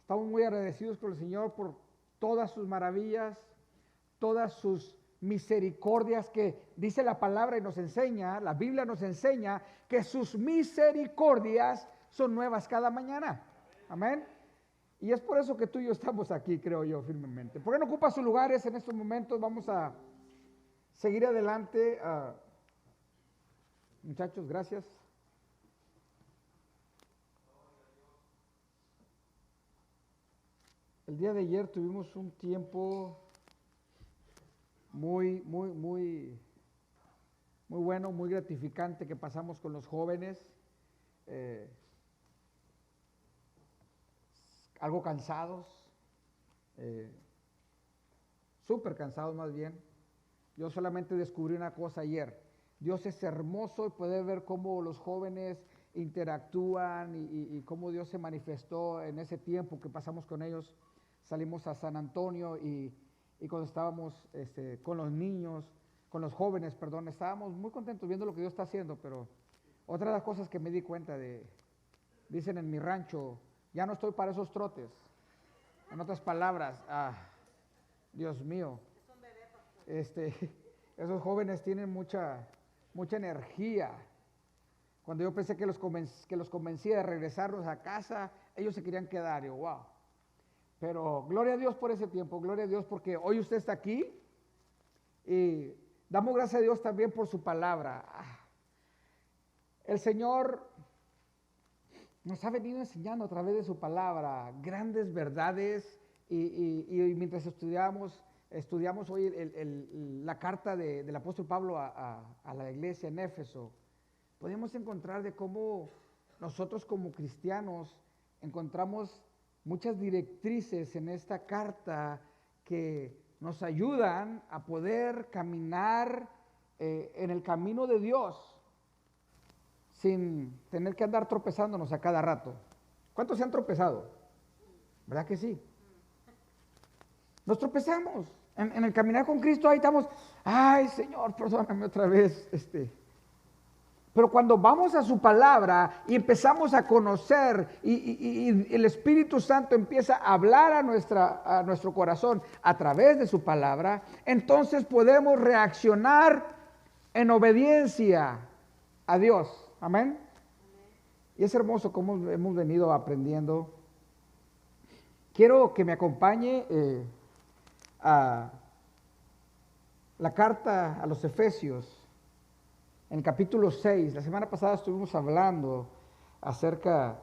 Estamos muy agradecidos con el Señor por todas sus maravillas, todas sus misericordias que dice la palabra y nos enseña, la Biblia nos enseña que sus misericordias son nuevas cada mañana. Amén. Y es por eso que tú y yo estamos aquí, creo yo, firmemente. ¿Por qué no ocupa sus lugares en estos momentos? Vamos a seguir adelante. Muchachos, gracias. El día de ayer tuvimos un tiempo muy bueno, muy gratificante que pasamos con los jóvenes. Algo cansados, súper cansados más bien. Yo solamente descubrí una cosa ayer. Dios es hermoso y poder ver cómo los jóvenes interactúan y cómo Dios se manifestó en ese tiempo que pasamos con ellos. Salimos a San Antonio y cuando estábamos con los niños, con los jóvenes, perdón, estábamos muy contentos viendo lo que Dios está haciendo, pero otra de las cosas que me di cuenta dicen en mi rancho, ya no estoy para esos trotes. En otras palabras, Dios mío, esos jóvenes tienen mucha energía. Cuando yo pensé que los convencía de regresarnos a casa, ellos se querían quedar. Yo, wow. Pero gloria a Dios por ese tiempo, gloria a Dios porque hoy usted está aquí y damos gracias a Dios también por su palabra. El Señor nos ha venido enseñando a través de su palabra grandes verdades y mientras estudiamos hoy la carta del apóstol Pablo a la iglesia en Éfeso, podemos encontrar de cómo nosotros como cristianos encontramos muchas directrices en esta carta que nos ayudan a poder caminar en el camino de Dios sin tener que andar tropezándonos a cada rato. ¿Cuántos se han tropezado? ¿Verdad que sí? Nos tropezamos. En el caminar con Cristo ahí estamos, ay Señor, perdóname otra vez. Pero cuando vamos a su palabra y empezamos a conocer y el Espíritu Santo empieza a hablar a nuestro corazón a través de su palabra, entonces podemos reaccionar en obediencia a Dios. Amén. Y es hermoso cómo hemos venido aprendiendo. Quiero que me acompañe a la carta a los Efesios, en el capítulo 6. La semana pasada estuvimos hablando acerca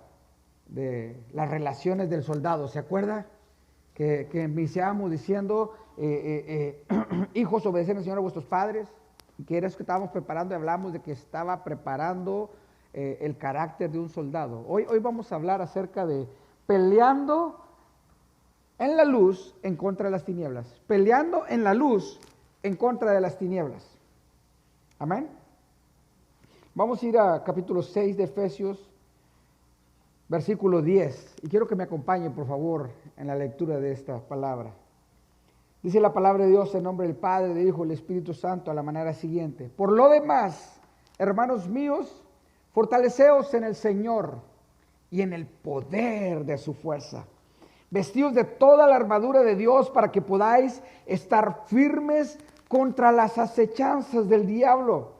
de las relaciones del soldado. ¿Se acuerda? Que iniciábamos diciendo, hijos, obedecen al Señor a vuestros padres. Que era eso que estábamos preparando y hablamos de que estaba preparando el carácter de un soldado. Hoy vamos a hablar acerca de peleando en la luz en contra de las tinieblas. Peleando en la luz en contra de las tinieblas. Amén. Vamos a ir a capítulo 6 de Efesios, versículo 10. Y quiero que me acompañe, por favor, en la lectura de esta palabra. Dice la palabra de Dios en nombre del Padre, del Hijo y del Espíritu Santo a la manera siguiente. Por lo demás, hermanos míos, fortaleceos en el Señor y en el poder de su fuerza. Vestidos de toda la armadura de Dios para que podáis estar firmes contra las acechanzas del diablo.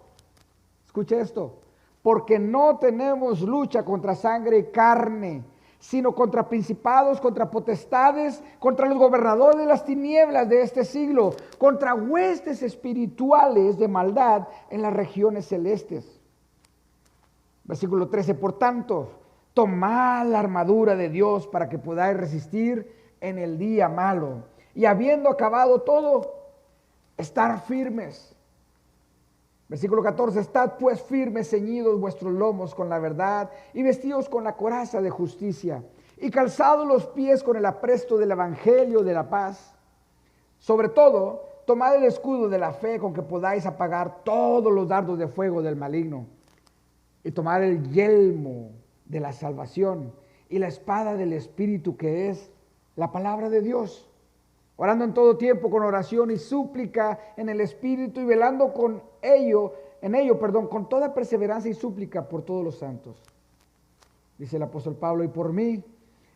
Escuche esto. Porque no tenemos lucha contra sangre y carne, sino contra principados, contra potestades, contra los gobernadores de las tinieblas de este siglo, contra huestes espirituales de maldad en las regiones celestes. Versículo 13, por tanto, tomad la armadura de Dios para que podáis resistir en el día malo, y habiendo acabado todo, estar firmes. Versículo 14, estad pues firmes, ceñidos vuestros lomos con la verdad y vestidos con la coraza de justicia y calzados los pies con el apresto del evangelio de la paz. Sobre todo, tomad el escudo de la fe con que podáis apagar todos los dardos de fuego del maligno y tomad el yelmo de la salvación y la espada del Espíritu que es la palabra de Dios. Orando en todo tiempo con oración y súplica en el Espíritu y velando con ello, con toda perseverancia y súplica por todos los santos. Dice el apóstol Pablo, y por mí,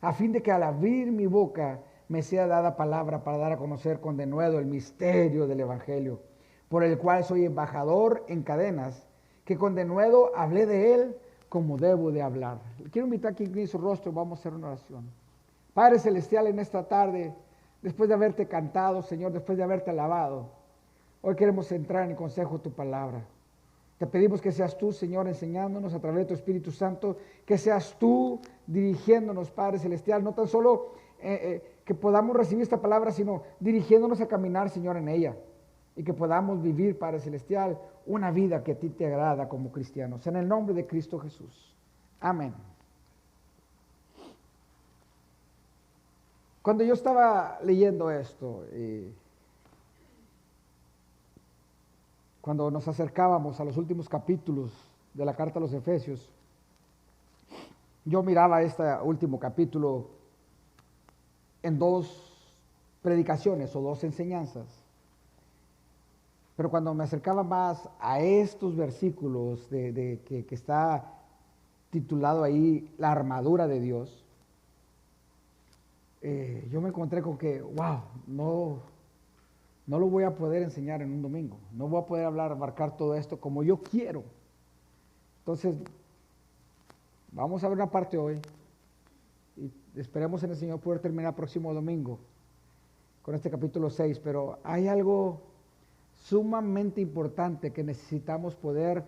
a fin de que al abrir mi boca me sea dada palabra para dar a conocer con denuedo el misterio del Evangelio, por el cual soy embajador en cadenas, que con denuedo hablé de él como debo de hablar. Quiero invitar a que incline su rostro, vamos a hacer una oración. Padre Celestial, en esta tarde, después de haberte cantado, Señor, después de haberte alabado, hoy queremos entrar en el consejo de tu palabra. Te pedimos que seas tú, Señor, enseñándonos a través de tu Espíritu Santo, que seas tú dirigiéndonos, Padre Celestial, no tan solo que podamos recibir esta palabra, sino dirigiéndonos a caminar, Señor, en ella, y que podamos vivir, Padre Celestial, una vida que a ti te agrada como cristianos. En el nombre de Cristo Jesús. Amén. Cuando yo estaba leyendo esto, cuando nos acercábamos a los últimos capítulos de la carta a los Efesios, yo miraba este último capítulo en dos predicaciones o dos enseñanzas. Pero cuando me acercaba más a estos versículos que está titulado ahí la armadura de Dios, yo me encontré con que, wow, no lo voy a poder enseñar en un domingo, no voy a poder abarcar todo esto como yo quiero. Entonces, vamos a ver una parte hoy y esperemos en el Señor poder terminar el próximo domingo con este capítulo 6, pero hay algo sumamente importante que necesitamos poder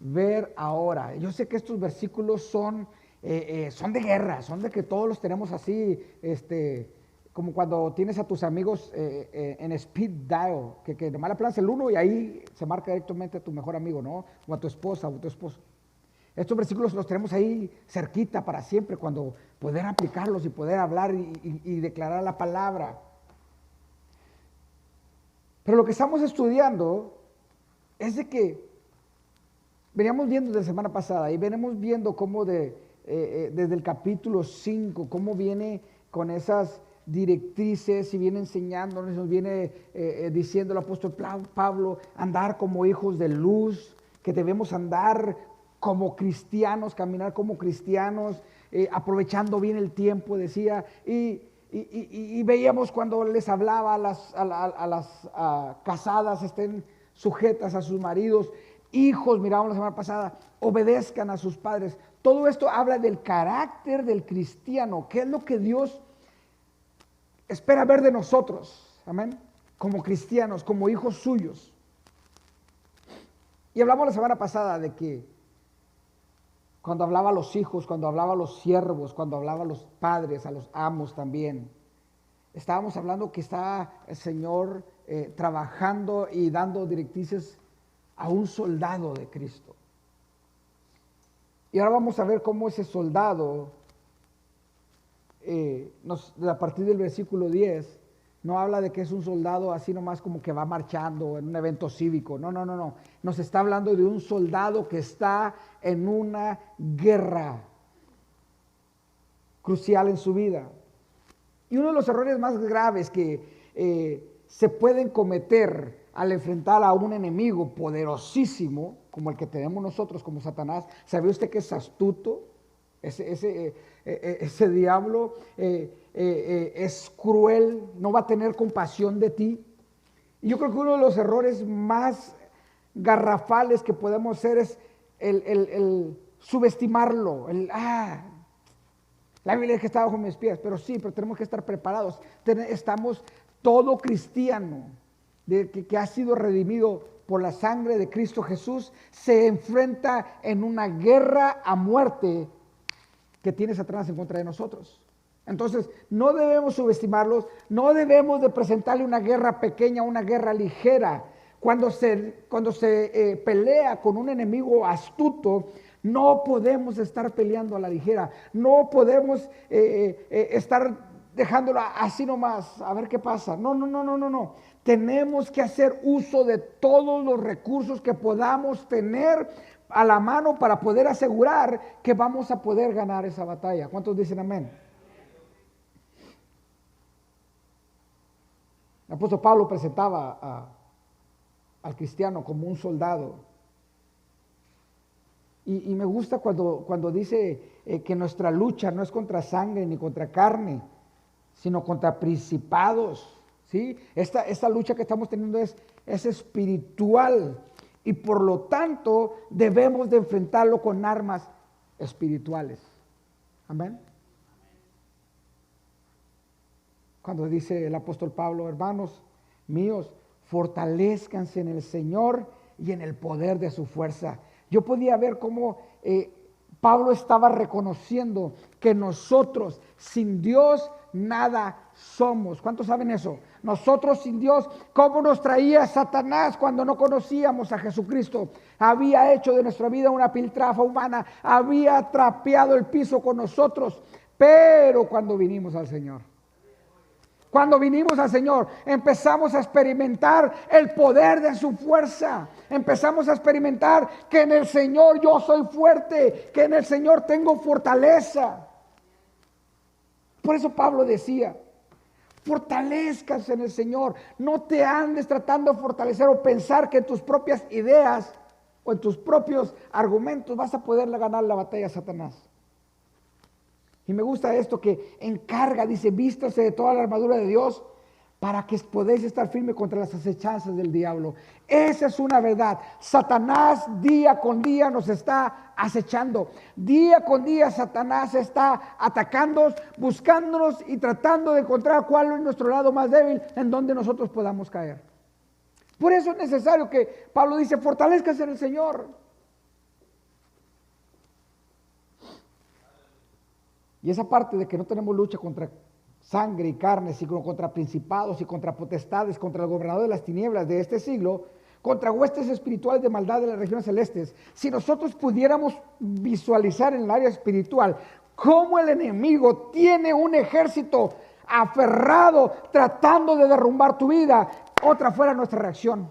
ver ahora. Yo sé que estos versículos son de guerra, son de que todos los tenemos así, como cuando tienes a tus amigos en speed dial, que nomás le aplanas el 1 y ahí se marca directamente a tu mejor amigo, ¿no? O a tu esposa o a tu esposo. Estos versículos los tenemos ahí cerquita para siempre, cuando poder aplicarlos y poder hablar y declarar la palabra. Pero lo que estamos estudiando es de que veníamos viendo de la semana pasada y venimos viendo cómo desde el capítulo 5, cómo viene con esas directrices y viene enseñándonos, nos viene diciendo el apóstol Pablo, andar como hijos de luz, que debemos andar como cristianos, caminar como cristianos, aprovechando bien el tiempo, decía, y veíamos cuando les hablaba a las casadas, estén sujetas a sus maridos, hijos, mirábamos la semana pasada, obedezcan a sus padres. Todo esto habla del carácter del cristiano, qué es lo que Dios espera ver de nosotros, amén, como cristianos, como hijos suyos. Y hablamos la semana pasada de que cuando hablaba a los hijos, cuando hablaba a los siervos, cuando hablaba a los padres, a los amos también, estábamos hablando que está el Señor trabajando y dando directrices a un soldado de Cristo. Y ahora vamos a ver cómo ese soldado, a partir del versículo 10, no habla de que es un soldado así nomás como que va marchando en un evento cívico. No. Nos está hablando de un soldado que está en una guerra crucial en su vida. Y uno de los errores más graves que se pueden cometer al enfrentar a un enemigo poderosísimo, como el que tenemos nosotros, como Satanás, ¿sabe usted que es astuto? Ese diablo es cruel, no va a tener compasión de ti. Y yo creo que uno de los errores más garrafales que podemos hacer es el subestimarlo, la Biblia es que está bajo mis pies, pero tenemos que estar preparados. Estamos todo cristiano que ha sido redimido por la sangre de Cristo Jesús, se enfrenta en una guerra a muerte que tiene Satanás en contra de nosotros. Entonces, no debemos subestimarlos, no debemos de presentarle una guerra pequeña, una guerra ligera. Cuando se pelea con un enemigo astuto, no podemos estar peleando a la ligera, no podemos estar dejándolo así nomás, a ver qué pasa. No. Tenemos que hacer uso de todos los recursos que podamos tener a la mano para poder asegurar que vamos a poder ganar esa batalla. ¿Cuántos dicen amén? El apóstol Pablo presentaba al cristiano como un soldado. Y me gusta cuando dice que nuestra lucha no es contra sangre ni contra carne, sino contra principados, ¿sí? Esta lucha que estamos teniendo es espiritual y por lo tanto debemos de enfrentarlo con armas espirituales. Amén. Cuando dice el apóstol Pablo, hermanos míos, fortalezcanse en el Señor y en el poder de su fuerza. Yo podía ver cómo Pablo estaba reconociendo que nosotros sin Dios nada somos. ¿Cuántos saben eso? Nosotros sin Dios, ¿cómo nos traía Satanás cuando no conocíamos a Jesucristo? Había hecho de nuestra vida una piltrafa humana, había trapeado el piso con nosotros, pero cuando vinimos al Señor, empezamos a experimentar el poder de su fuerza. Empezamos a experimentar que en el Señor yo soy fuerte, que en el Señor tengo fortaleza. Por eso Pablo decía, fortalezcas en el Señor. No te andes tratando de fortalecer o pensar que en tus propias ideas o en tus propios argumentos vas a poder ganar la batalla a Satanás. Y me gusta esto que encarga, dice, vístase de toda la armadura de Dios para que podéis estar firme contra las acechanzas del diablo. Esa es una verdad. Satanás día con día nos está acechando. Día con día Satanás está atacándonos, buscándonos y tratando de encontrar cuál es nuestro lado más débil en donde nosotros podamos caer. Por eso es necesario que Pablo dice, fortalezcase en el Señor. Y esa parte de que no tenemos lucha contra sangre y carne, sino contra principados y contra potestades, contra el gobernador de las tinieblas de este siglo, contra huestes espirituales de maldad de las regiones celestes. Si nosotros pudiéramos visualizar en el área espiritual cómo el enemigo tiene un ejército aferrado tratando de derrumbar tu vida, otra fuera nuestra reacción.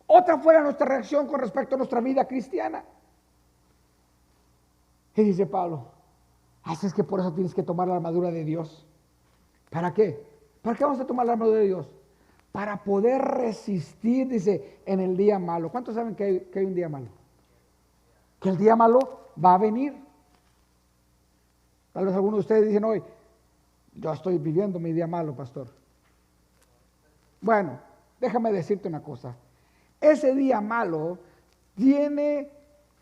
Otra fuera nuestra reacción con respecto a nuestra vida cristiana. Y dice Pablo, así es que por eso tienes que tomar la armadura de Dios. ¿Para qué? ¿Para qué vamos a tomar la armadura de Dios? Para poder resistir, dice, en el día malo. ¿Cuántos saben que hay un día malo? Que el día malo va a venir. Tal vez algunos de ustedes dicen hoy, yo estoy viviendo mi día malo, pastor. Bueno, déjame decirte una cosa. Ese día malo tiene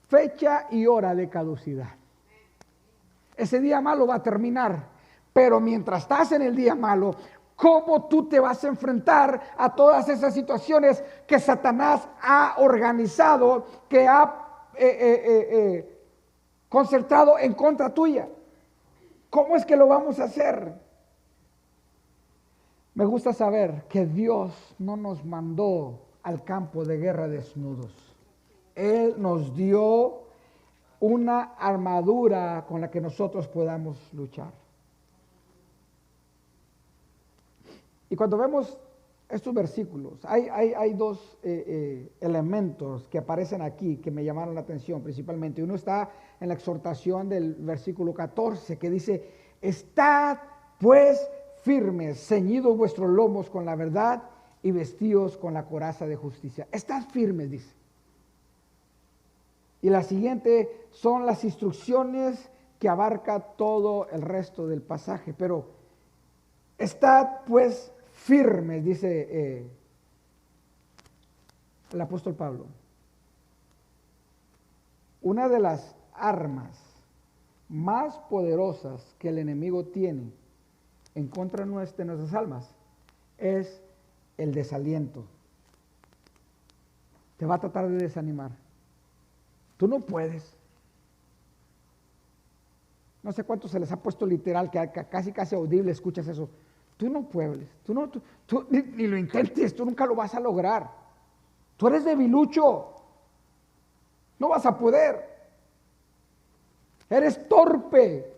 fecha y hora de caducidad. Ese día malo va a terminar, pero mientras estás en el día malo, ¿cómo tú te vas a enfrentar a todas esas situaciones que Satanás ha organizado, que ha concertado en contra tuya? ¿Cómo es que lo vamos a hacer? Me gusta saber que Dios no nos mandó al campo de guerra desnudos. Él nos dio una armadura con la que nosotros podamos luchar. Y cuando vemos estos versículos, hay dos elementos que aparecen aquí que me llamaron la atención principalmente. Uno está en la exhortación del versículo 14 que dice, estad pues firmes, ceñidos vuestros lomos con la verdad y vestidos con la coraza de justicia. Estad firmes, dice. Y la siguiente son las instrucciones que abarca todo el resto del pasaje. Pero estad pues firmes, dice el apóstol Pablo. Una de las armas más poderosas que el enemigo tiene en contra de nuestras almas es el desaliento. Te va a tratar de desanimar. Tú no puedes. No sé cuánto se les ha puesto literal, que casi audible escuchas eso. Tú no puedes, tú ni lo intentes, tú nunca lo vas a lograr. Tú eres debilucho, no vas a poder. Eres torpe,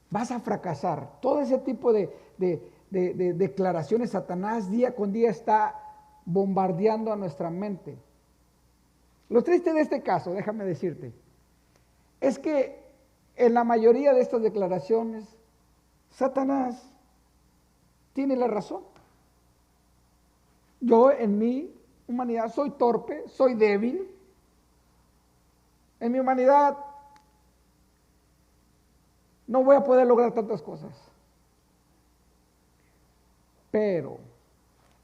vas a fracasar. Todo ese tipo de declaraciones, Satanás día con día está bombardeando a nuestra mente. Lo triste de este caso, déjame decirte, es que en la mayoría de estas declaraciones, Satanás tiene la razón. Yo en mi humanidad soy torpe, soy débil, En mi humanidad no voy a poder lograr tantas cosas. Pero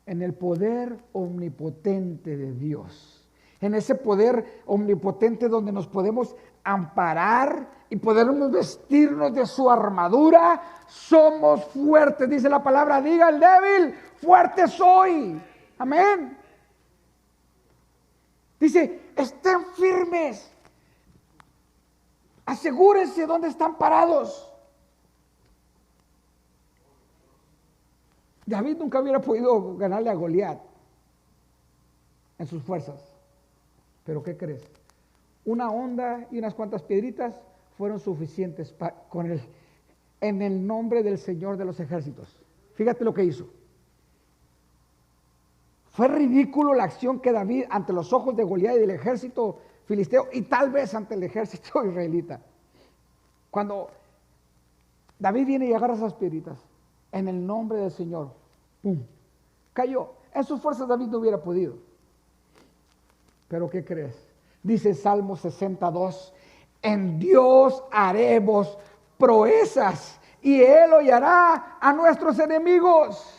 en el poder omnipotente de Dios, en ese poder omnipotente donde nos podemos amparar y podemos vestirnos de su armadura, somos fuertes. Dice la palabra, diga el débil, fuerte soy. Amén. Dice, estén firmes. Asegúrense dónde están parados. David nunca hubiera podido ganarle a Goliat en sus fuerzas. Pero ¿qué crees? Una honda y unas cuantas piedritas fueron suficientes en el nombre del Señor de los ejércitos. Fíjate lo que hizo. Fue ridículo la acción que David ante los ojos de Goliat y del ejército filisteo y tal vez ante el ejército israelita. Cuando David viene y agarra esas piedritas, en el nombre del Señor, ¡pum!, cayó. En sus fuerzas David no hubiera podido. Pero ¿qué crees? Dice Salmo 62, en Dios haremos proezas y Él hollará a nuestros enemigos.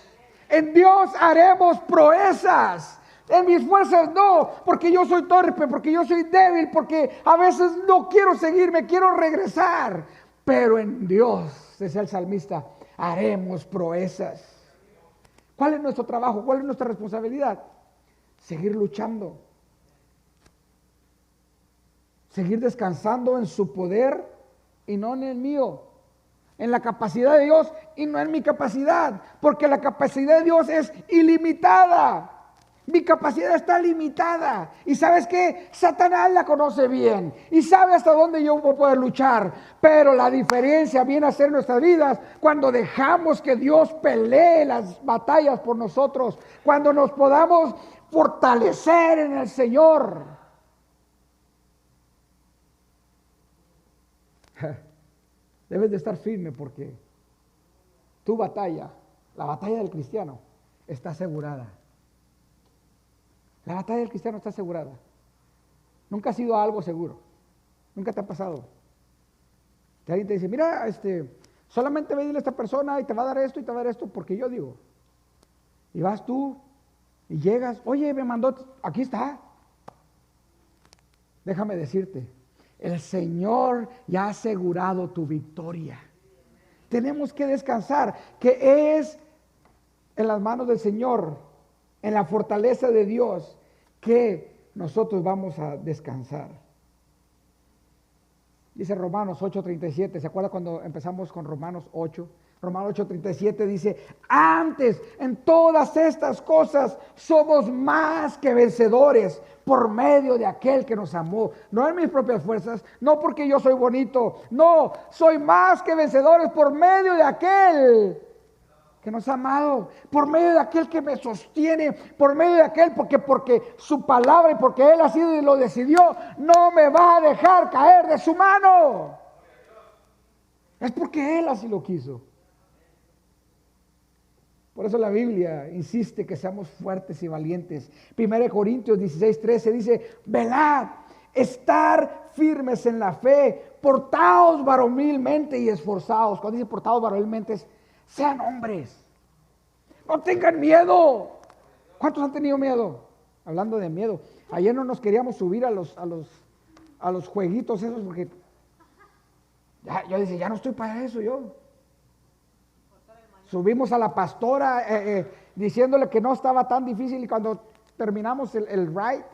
En Dios haremos proezas. En mis fuerzas no, porque yo soy torpe, porque yo soy débil, porque a veces no quiero seguir, me quiero regresar. Pero en Dios, decía el salmista, haremos proezas. ¿Cuál es nuestro trabajo? ¿Cuál es nuestra responsabilidad? Seguir luchando. Seguir descansando en su poder y no en el mío. En la capacidad de Dios y no en mi capacidad. Porque la capacidad de Dios es ilimitada. Mi capacidad está limitada. ¿Y sabes qué? Satanás la conoce bien. Y sabe hasta dónde yo voy a poder luchar. Pero la diferencia viene a ser nuestras vidas cuando dejamos que Dios pelee las batallas por nosotros. Cuando nos podamos fortalecer en el Señor. Debes de estar firme porque tu batalla, la batalla del cristiano, está asegurada. La batalla del cristiano está asegurada. Nunca ha sido algo seguro. Nunca te ha pasado. Que alguien te dice, mira, solamente ve y dile a esta persona y te va a dar esto y te va a dar esto porque yo digo. Y vas tú y llegas, oye, me mandó, aquí está. Déjame decirte, el Señor ya ha asegurado tu victoria. Tenemos que descansar, que es en las manos del Señor, en la fortaleza de Dios, que nosotros vamos a descansar. Dice Romanos 8:37, ¿se acuerda cuando empezamos con Romanos 8? Romanos 8:37 dice, antes en todas estas cosas somos más que vencedores por medio de aquel que nos amó. No en mis propias fuerzas, no porque yo soy bonito, no, soy más que vencedores por medio de aquel que nos ha amado, por medio de aquel que me sostiene, por medio de aquel porque su palabra y porque Él ha sido y lo decidió, no me va a dejar caer de su mano. Es porque Él así lo quiso. Por eso la Biblia insiste que seamos fuertes y valientes. 1 Corintios 16:13 dice, velad, estar firmes en la fe, portaos varonilmente y esforzados. Cuando dice portaos varonilmente, sean hombres. No tengan miedo. ¿Cuántos han tenido miedo? Hablando de miedo, ayer no nos queríamos subir a los jueguitos esos porque yo decía, ya no estoy para eso yo. Subimos a la pastora diciéndole que no estaba tan difícil y cuando terminamos el ride,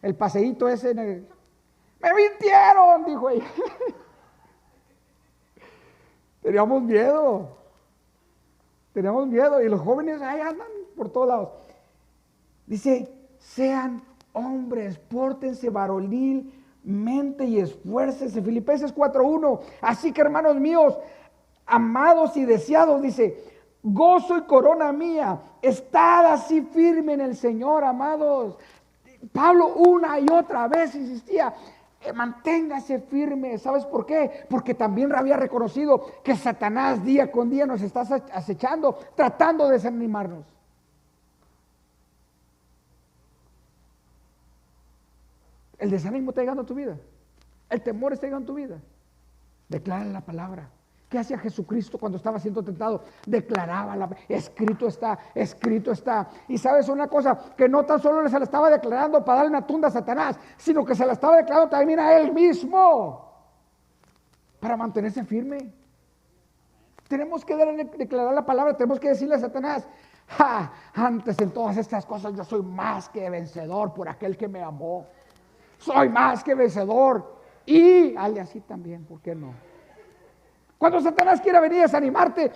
el paseíto ese, me mintieron, dijo ella. Teníamos miedo y los jóvenes ahí andan por todos lados. Dice, sean hombres, pórtense varonilmente y esfuércense. Filipenses 4:1. Así que hermanos míos, amados y deseados, dice, gozo y corona mía, estad así firme en el Señor, amados. Pablo una y otra vez insistía, manténgase firme. ¿Sabes por qué? Porque también había reconocido que Satanás día con día nos está acechando, tratando de desanimarnos. El desánimo está llegando a tu vida. El temor está llegando en tu vida. Declara la palabra. ¿Qué hacía Jesucristo cuando estaba siendo tentado? Declaraba escrito está, escrito está. Y sabes una cosa, que no tan solo se la estaba declarando para darle una tunda a Satanás, sino que se la estaba declarando también a él mismo, para mantenerse firme. Tenemos que declarar la palabra, tenemos que decirle a Satanás, antes en todas estas cosas yo soy más que vencedor por aquel que me amó. Soy más que vencedor. Y hazle así también, ¿por qué no? Cuando Satanás quiera venir a desanimarte,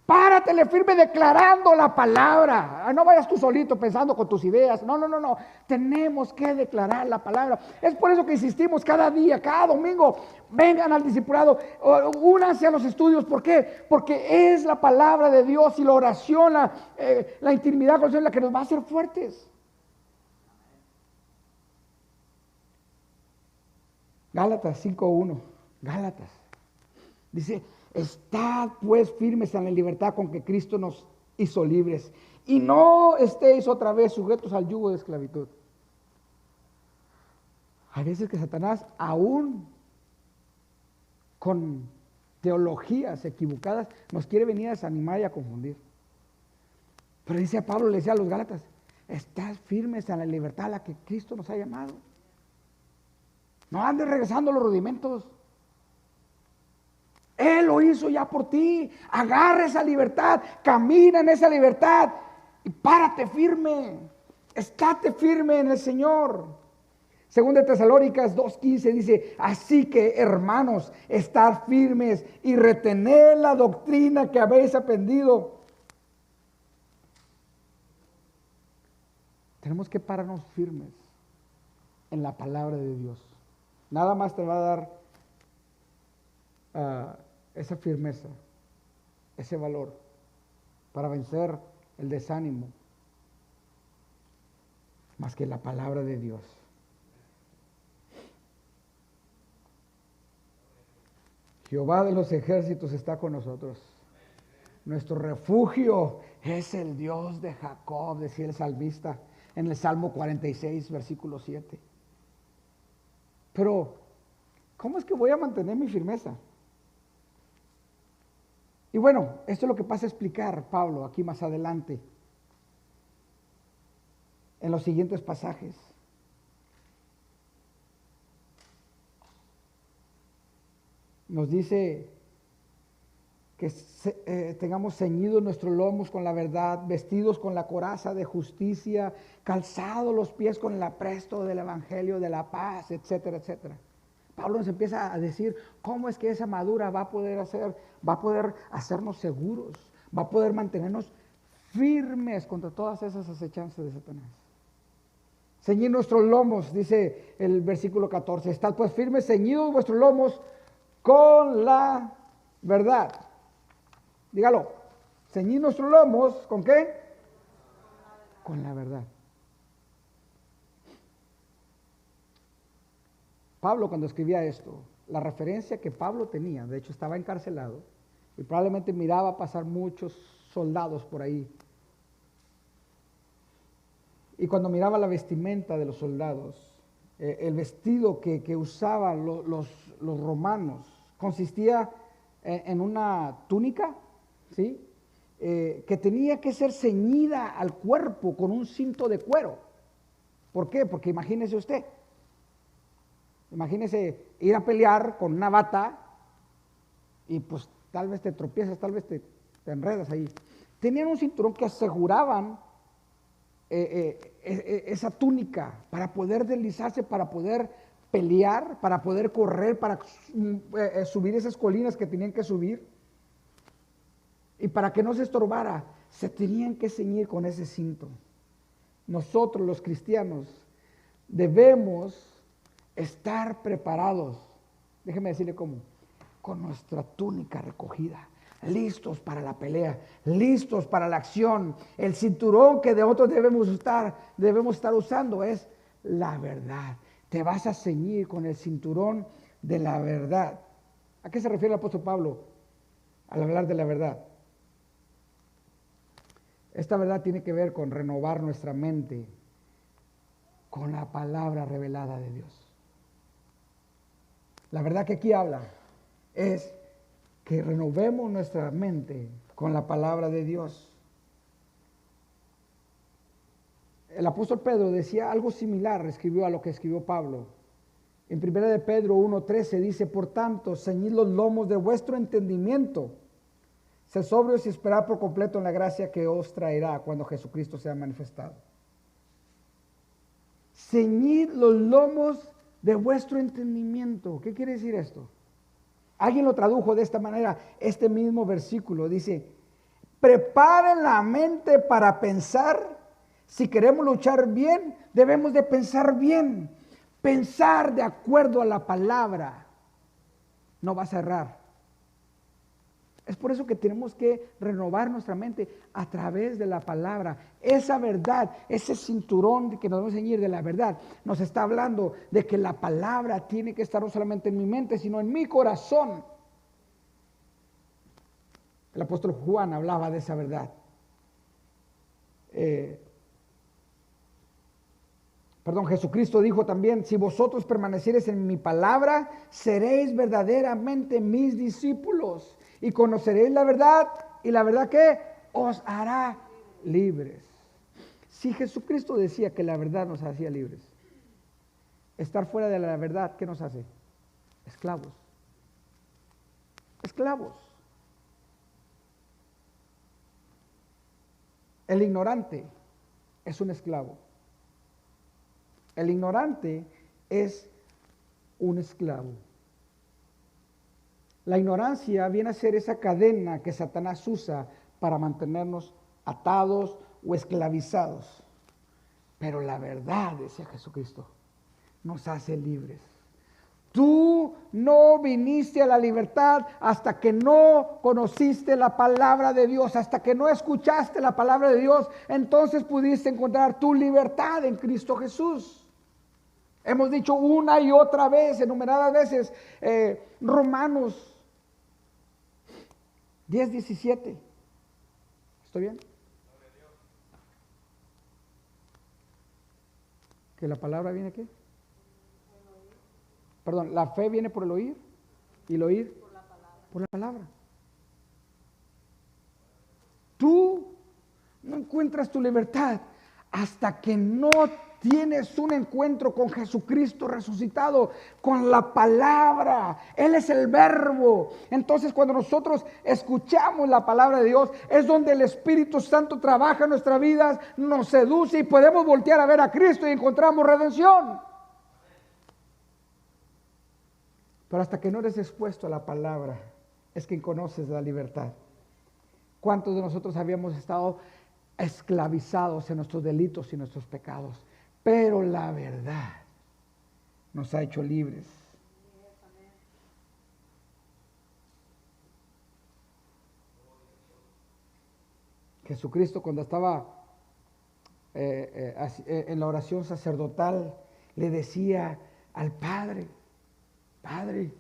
páratele firme declarando la palabra. No vayas tú solito pensando con tus ideas. No. Tenemos que declarar la palabra. Es por eso que insistimos cada día, cada domingo. Vengan al discipulado, únanse a los estudios. ¿Por qué? Porque es la palabra de Dios y la oración, la intimidad con el Señor la que nos va a hacer fuertes. Gálatas 5:1. Gálatas. Dice, estad pues firmes en la libertad con que Cristo nos hizo libres y no estéis otra vez sujetos al yugo de esclavitud. Hay veces que Satanás, aún con teologías equivocadas, nos quiere venir a desanimar y a confundir. Pero dice a Pablo, le decía a los Gálatas, estad firmes en la libertad a la que Cristo nos ha llamado. No andes regresando a los rudimentos. Él lo hizo ya por ti. Agarra esa libertad, camina en esa libertad y párate firme. Estate firme en el Señor. Segunda de Tesalónicas 2:15 dice, así que hermanos, estar firmes y retener la doctrina que habéis aprendido. Tenemos que pararnos firmes en la palabra de Dios. Nada más te va a dar esa firmeza, ese valor para vencer el desánimo, más que la palabra de Dios. Jehová de los ejércitos está con nosotros. Nuestro refugio es el Dios de Jacob, decía el salmista en el Salmo 46, versículo 7. Pero, ¿cómo es que voy a mantener mi firmeza? Y bueno, esto es lo que pasa a explicar Pablo aquí más adelante, en los siguientes pasajes. Nos dice que tengamos ceñidos nuestros lomos con la verdad, vestidos con la coraza de justicia, calzados los pies con el apresto del evangelio de la paz, etcétera, etcétera. Pablo nos empieza a decir cómo es que esa armadura va a poder hacernos seguros, va a poder mantenernos firmes contra todas esas acechanzas de Satanás. Ceñid nuestros lomos, dice el versículo 14, estad pues firmes, ceñidos vuestros lomos con la verdad. Dígalo, ceñid nuestros lomos, ¿con qué? Con la verdad. Pablo, cuando escribía esto, la referencia que Pablo tenía, de hecho estaba encarcelado y probablemente miraba pasar muchos soldados por ahí. Y cuando miraba la vestimenta de los soldados, el vestido que usaban los romanos consistía en una túnica, ¿sí? Que tenía que ser ceñida al cuerpo con un cinto de cuero. ¿Por qué? Porque imagínese usted. Imagínese ir a pelear con una bata y pues tal vez te tropiezas, tal vez te enredas ahí. Tenían un cinturón que aseguraban esa túnica para poder deslizarse, para poder pelear, para poder correr, para subir esas colinas que tenían que subir. Y para que no se estorbara, se tenían que ceñir con ese cinto. Nosotros los cristianos debemos estar preparados, déjeme decirle cómo, con nuestra túnica recogida, listos para la pelea, listos para la acción. El cinturón que de otros debemos estar usando es la verdad. Te vas a ceñir con el cinturón de la verdad. ¿A qué se refiere el apóstol Pablo al hablar de la verdad? Esta verdad tiene que ver con renovar nuestra mente con la palabra revelada de Dios. La verdad que aquí habla es que renovemos nuestra mente con la palabra de Dios. El apóstol Pedro decía algo similar, escribió a lo que escribió Pablo. En 1 de Pedro 1:13 dice, por tanto, ceñid los lomos de vuestro entendimiento, sed sobrios y esperad por completo en la gracia que os traerá cuando Jesucristo sea manifestado. Ceñid los lomos de vuestro entendimiento. ¿Qué quiere decir esto? Alguien lo tradujo de esta manera, este mismo versículo dice, preparen la mente para pensar. Si queremos luchar bien, debemos de pensar bien. Pensar de acuerdo a la palabra. No vas a errar. Es por eso que tenemos que renovar nuestra mente a través de la palabra. Esa verdad, ese cinturón que nos va a ceñir de la verdad, nos está hablando de que la palabra tiene que estar no solamente en mi mente, sino en mi corazón. El apóstol Juan hablaba de esa verdad. Jesucristo dijo también, si vosotros permaneciereis en mi palabra, seréis verdaderamente mis discípulos y conoceréis la verdad, y la verdad que os hará libres. Si Jesucristo decía que la verdad nos hacía libres, estar fuera de la verdad, ¿qué nos hace? Esclavos. Esclavos. El ignorante es un esclavo. El ignorante es un esclavo. La ignorancia viene a ser esa cadena que Satanás usa para mantenernos atados o esclavizados. Pero la verdad, decía Jesucristo, nos hace libres. Tú no viniste a la libertad hasta que no conociste la palabra de Dios, hasta que no escuchaste la palabra de Dios, entonces pudiste encontrar tu libertad en Cristo Jesús. Hemos dicho una y otra vez, enumeradas veces, Romanos 10:17. ¿Estoy bien? ¿Que la palabra viene qué? Perdón, la fe viene por el oír y el oír por la palabra. Tú no encuentras tu libertad hasta que no tienes un encuentro con Jesucristo resucitado, con la palabra. Él es el verbo. Entonces, cuando nosotros escuchamos la palabra de Dios, es donde el Espíritu Santo trabaja en nuestras vidas, nos seduce y podemos voltear a ver a Cristo y encontramos redención. Pero hasta que no eres expuesto a la palabra, es que conoces la libertad. ¿Cuántos de nosotros habíamos estado esclavizados en nuestros delitos y nuestros pecados? Pero la verdad nos ha hecho libres. Jesucristo, cuando estaba en la oración sacerdotal, le decía al Padre, Padre,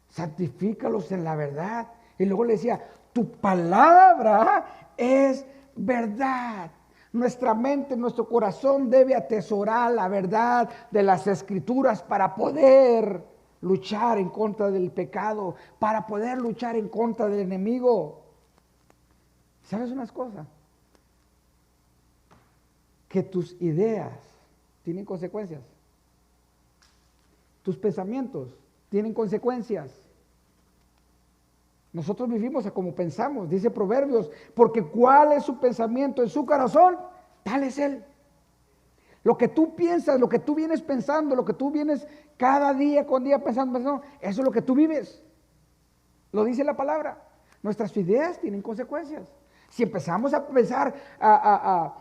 santifícalos en la verdad. Y luego le decía, tu palabra es verdad. Nuestra mente, nuestro corazón debe atesorar la verdad de las Escrituras para poder luchar en contra del pecado, para poder luchar en contra del enemigo. ¿Sabes unas cosas? Que tus ideas tienen consecuencias. Tus pensamientos tienen consecuencias. Nosotros vivimos a como pensamos, dice Proverbios, porque cuál es su pensamiento en su corazón, tal es él. Lo que tú piensas, lo que tú vienes pensando, lo que tú vienes cada día con día pensando, eso es lo que tú vives. Lo dice la palabra. Nuestras ideas tienen consecuencias. Si empezamos a pensar a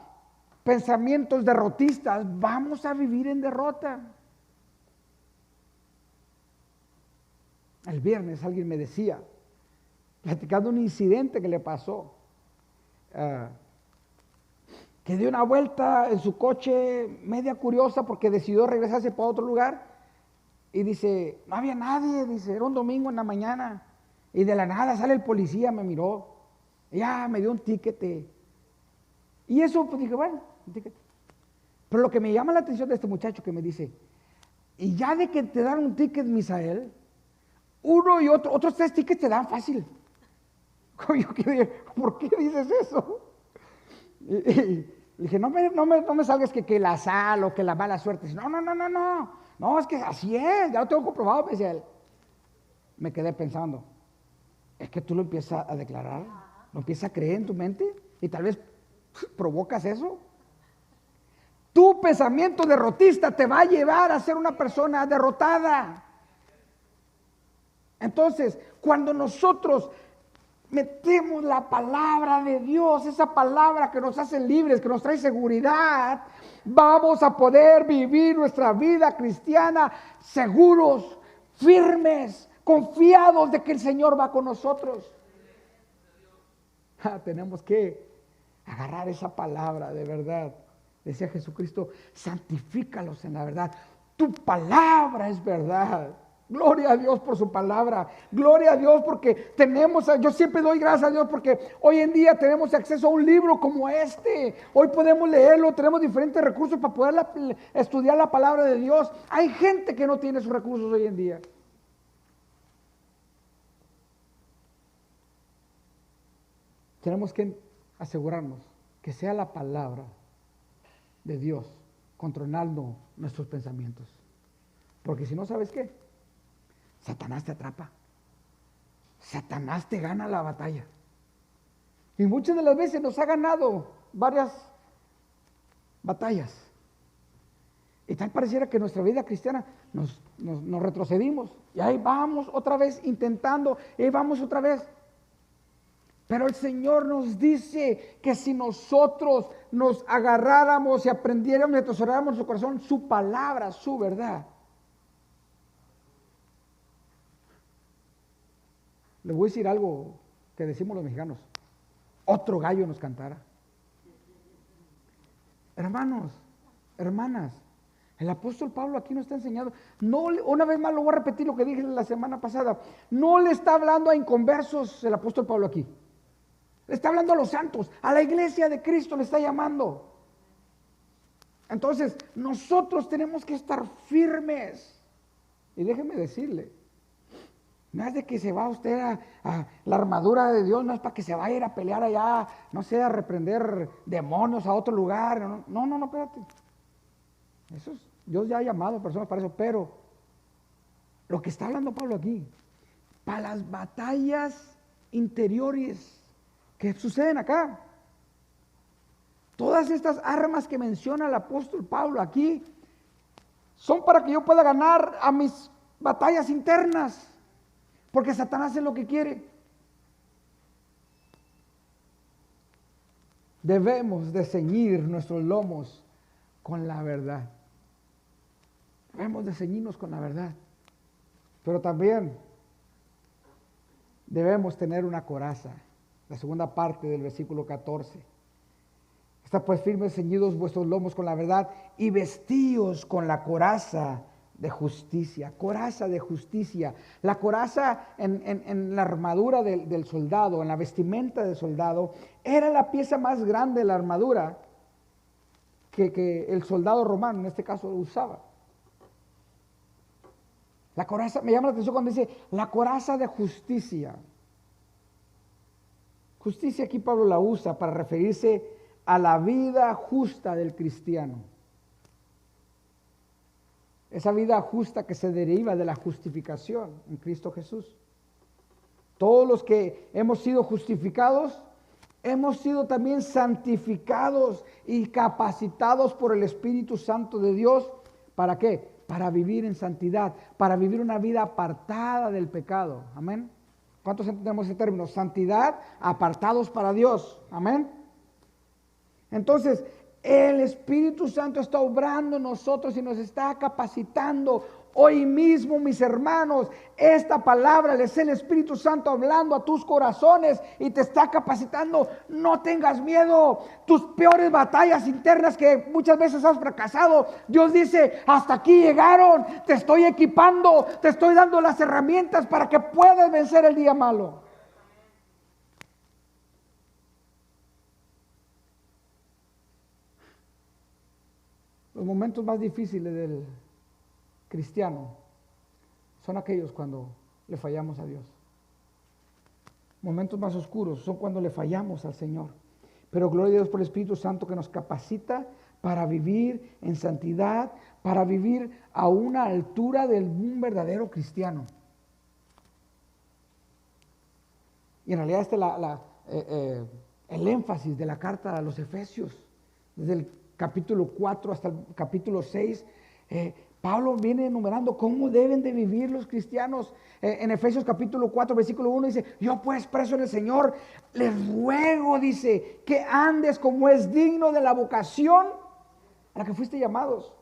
pensamientos derrotistas, vamos a vivir en derrota. El viernes alguien me decía, platicando un incidente que le pasó, que dio una vuelta en su coche media curiosa porque decidió regresarse para otro lugar y dice, no había nadie, dice, era un domingo en la mañana y de la nada sale el policía, me miró, y ya me dio un tiquete. Y eso, pues dije, bueno, un tiquete. Pero lo que me llama la atención de este muchacho que me dice, y ya de que te dan un ticket, Misael, uno y otro, otros 3 tickets te dan fácil. Yo quedé, ¿por qué dices eso? Y dije, no me salgas que la sal o que la mala suerte. No, es que así es, ya lo tengo comprobado, me decía él. Me quedé pensando, es que tú lo empiezas a declarar, lo empiezas a creer en tu mente y tal vez provocas eso. Tu pensamiento derrotista te va a llevar a ser una persona derrotada. Entonces, cuando nosotros metemos la palabra de Dios, esa palabra que nos hace libres, que nos trae seguridad, vamos a poder vivir nuestra vida cristiana seguros, firmes, confiados de que el Señor va con nosotros. Tenemos que agarrar esa palabra de verdad. Decía Jesucristo, santifícalos en la verdad. Tu palabra es verdad. Gloria a Dios por su palabra. Gloria a Dios porque yo siempre doy gracias a Dios porque hoy en día tenemos acceso a un libro como este. Hoy podemos leerlo, tenemos diferentes recursos para poder estudiar la palabra de Dios. Hay gente que no tiene esos recursos hoy en día. Tenemos que asegurarnos que sea la palabra de Dios controlando nuestros pensamientos. Porque si no, ¿sabes qué? Satanás te atrapa. Satanás te gana la batalla. Y muchas de las veces nos ha ganado varias batallas. Y tal pareciera que nuestra vida cristiana nos retrocedimos. Y ahí vamos otra vez intentando, y ahí vamos otra vez. Pero el Señor nos dice que si nosotros nos agarráramos y aprendiéramos y atesoráramos en su corazón su palabra, su verdad. Le voy a decir algo que decimos los mexicanos. Otro gallo nos cantara. Hermanos, hermanas, el apóstol Pablo aquí nos está enseñando. Una vez más lo voy a repetir lo que dije la semana pasada. No le está hablando a inconversos el apóstol Pablo aquí. Le está hablando a los santos, a la iglesia de Cristo le está llamando. Entonces, nosotros tenemos que estar firmes. Y déjeme decirle, no es de que se va usted a la armadura de Dios, no es para que se vaya a ir a pelear allá, no sé, a reprender demonios a otro lugar. No, espérate. Dios ya ha llamado a personas para eso, pero lo que está hablando Pablo aquí, para las batallas interiores que suceden acá. Todas estas armas que menciona el apóstol Pablo aquí son para que yo pueda ganar a mis batallas internas, porque Satanás es lo que quiere. Debemos de ceñir nuestros lomos con la verdad. Debemos de ceñirnos con la verdad, pero también debemos tener una coraza. La segunda parte del versículo 14. Está pues firmes, ceñidos vuestros lomos con la verdad y vestíos con la coraza de justicia. Coraza de justicia. La coraza en la armadura del soldado, en la vestimenta del soldado, era la pieza más grande de la armadura que el soldado romano en este caso usaba. La coraza, me llama la atención cuando dice la coraza de justicia. Justicia aquí Pablo la usa para referirse a la vida justa del cristiano. Esa vida justa que se deriva de la justificación en Cristo Jesús. Todos los que hemos sido justificados, hemos sido también santificados y capacitados por el Espíritu Santo de Dios. ¿Para qué? Para vivir en santidad, para vivir una vida apartada del pecado. Amén. ¿Cuántos entendemos ese término? Santidad, apartados para Dios. Amén. Entonces, el Espíritu Santo está obrando en nosotros y nos está capacitando. Hoy mismo, mis hermanos, esta palabra es el Espíritu Santo hablando a tus corazones y te está capacitando. No tengas miedo. Tus peores batallas internas que muchas veces has fracasado, Dios dice, hasta aquí llegaron. Te estoy equipando, te estoy dando las herramientas para que puedas vencer el día malo. Los momentos más difíciles del cristiano son aquellos cuando le fallamos a Dios. Momentos más oscuros son cuando le fallamos al Señor. Pero gloria a Dios por el Espíritu Santo que nos capacita para vivir en santidad, para vivir a una altura de un verdadero cristiano. Y en realidad el énfasis de la carta a los Efesios, desde el capítulo 4 hasta el capítulo 6, Pablo viene enumerando cómo deben de vivir los cristianos. En Efesios capítulo 4, versículo 1 dice, yo pues preso en el Señor, les ruego, dice, que andes como es digno de la vocación a la que fuiste llamados.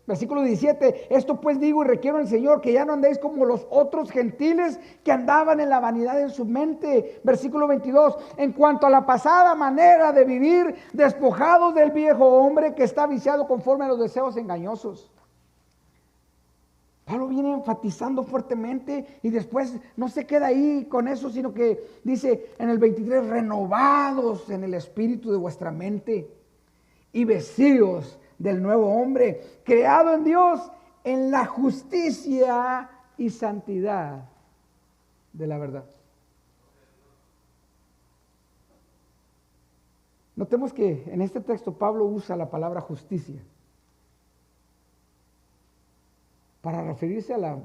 Versículo 17, esto pues digo y requiero en el Señor, que ya no andéis como los otros gentiles que andaban en la vanidad en su mente. Versículo 22, en cuanto a la pasada manera de vivir, despojados del viejo hombre que está viciado conforme a los deseos engañosos. Pablo viene enfatizando fuertemente y después no se queda ahí con eso, sino que dice en el 23, renovados en el espíritu de vuestra mente y vestidos del nuevo hombre, creado en Dios en la justicia y santidad de la verdad. Notemos que en este texto Pablo usa la palabra justicia para referirse a la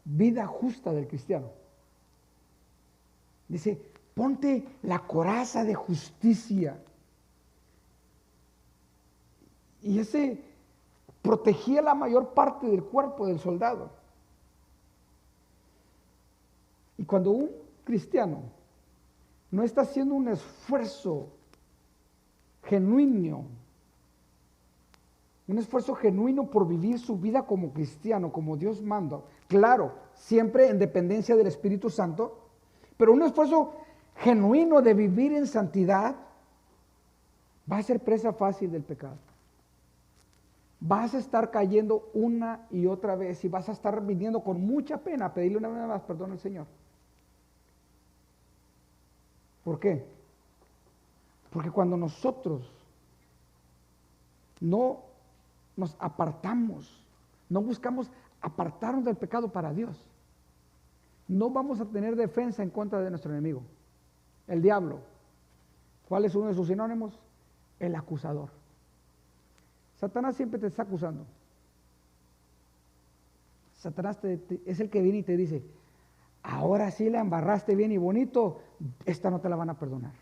vida justa del cristiano. Dice, ponte la coraza de justicia. Y ese protegía la mayor parte del cuerpo del soldado. Y cuando un cristiano no está haciendo un esfuerzo genuino, por vivir su vida como cristiano, como Dios manda, claro, siempre en dependencia del Espíritu Santo, pero un esfuerzo genuino de vivir en santidad, va a ser presa fácil del pecado. Vas a estar cayendo una y otra vez y vas a estar viniendo con mucha pena a pedirle una vez más perdón al Señor. ¿Por qué? Porque cuando nosotros no nos apartamos, no buscamos apartarnos del pecado para Dios, no vamos a tener defensa en contra de nuestro enemigo, el diablo. ¿Cuál es uno de sus sinónimos? El acusador. Satanás siempre te está acusando. Satanás es el que viene y te dice, ahora sí la embarraste bien y bonito, esta no te la van a perdonar.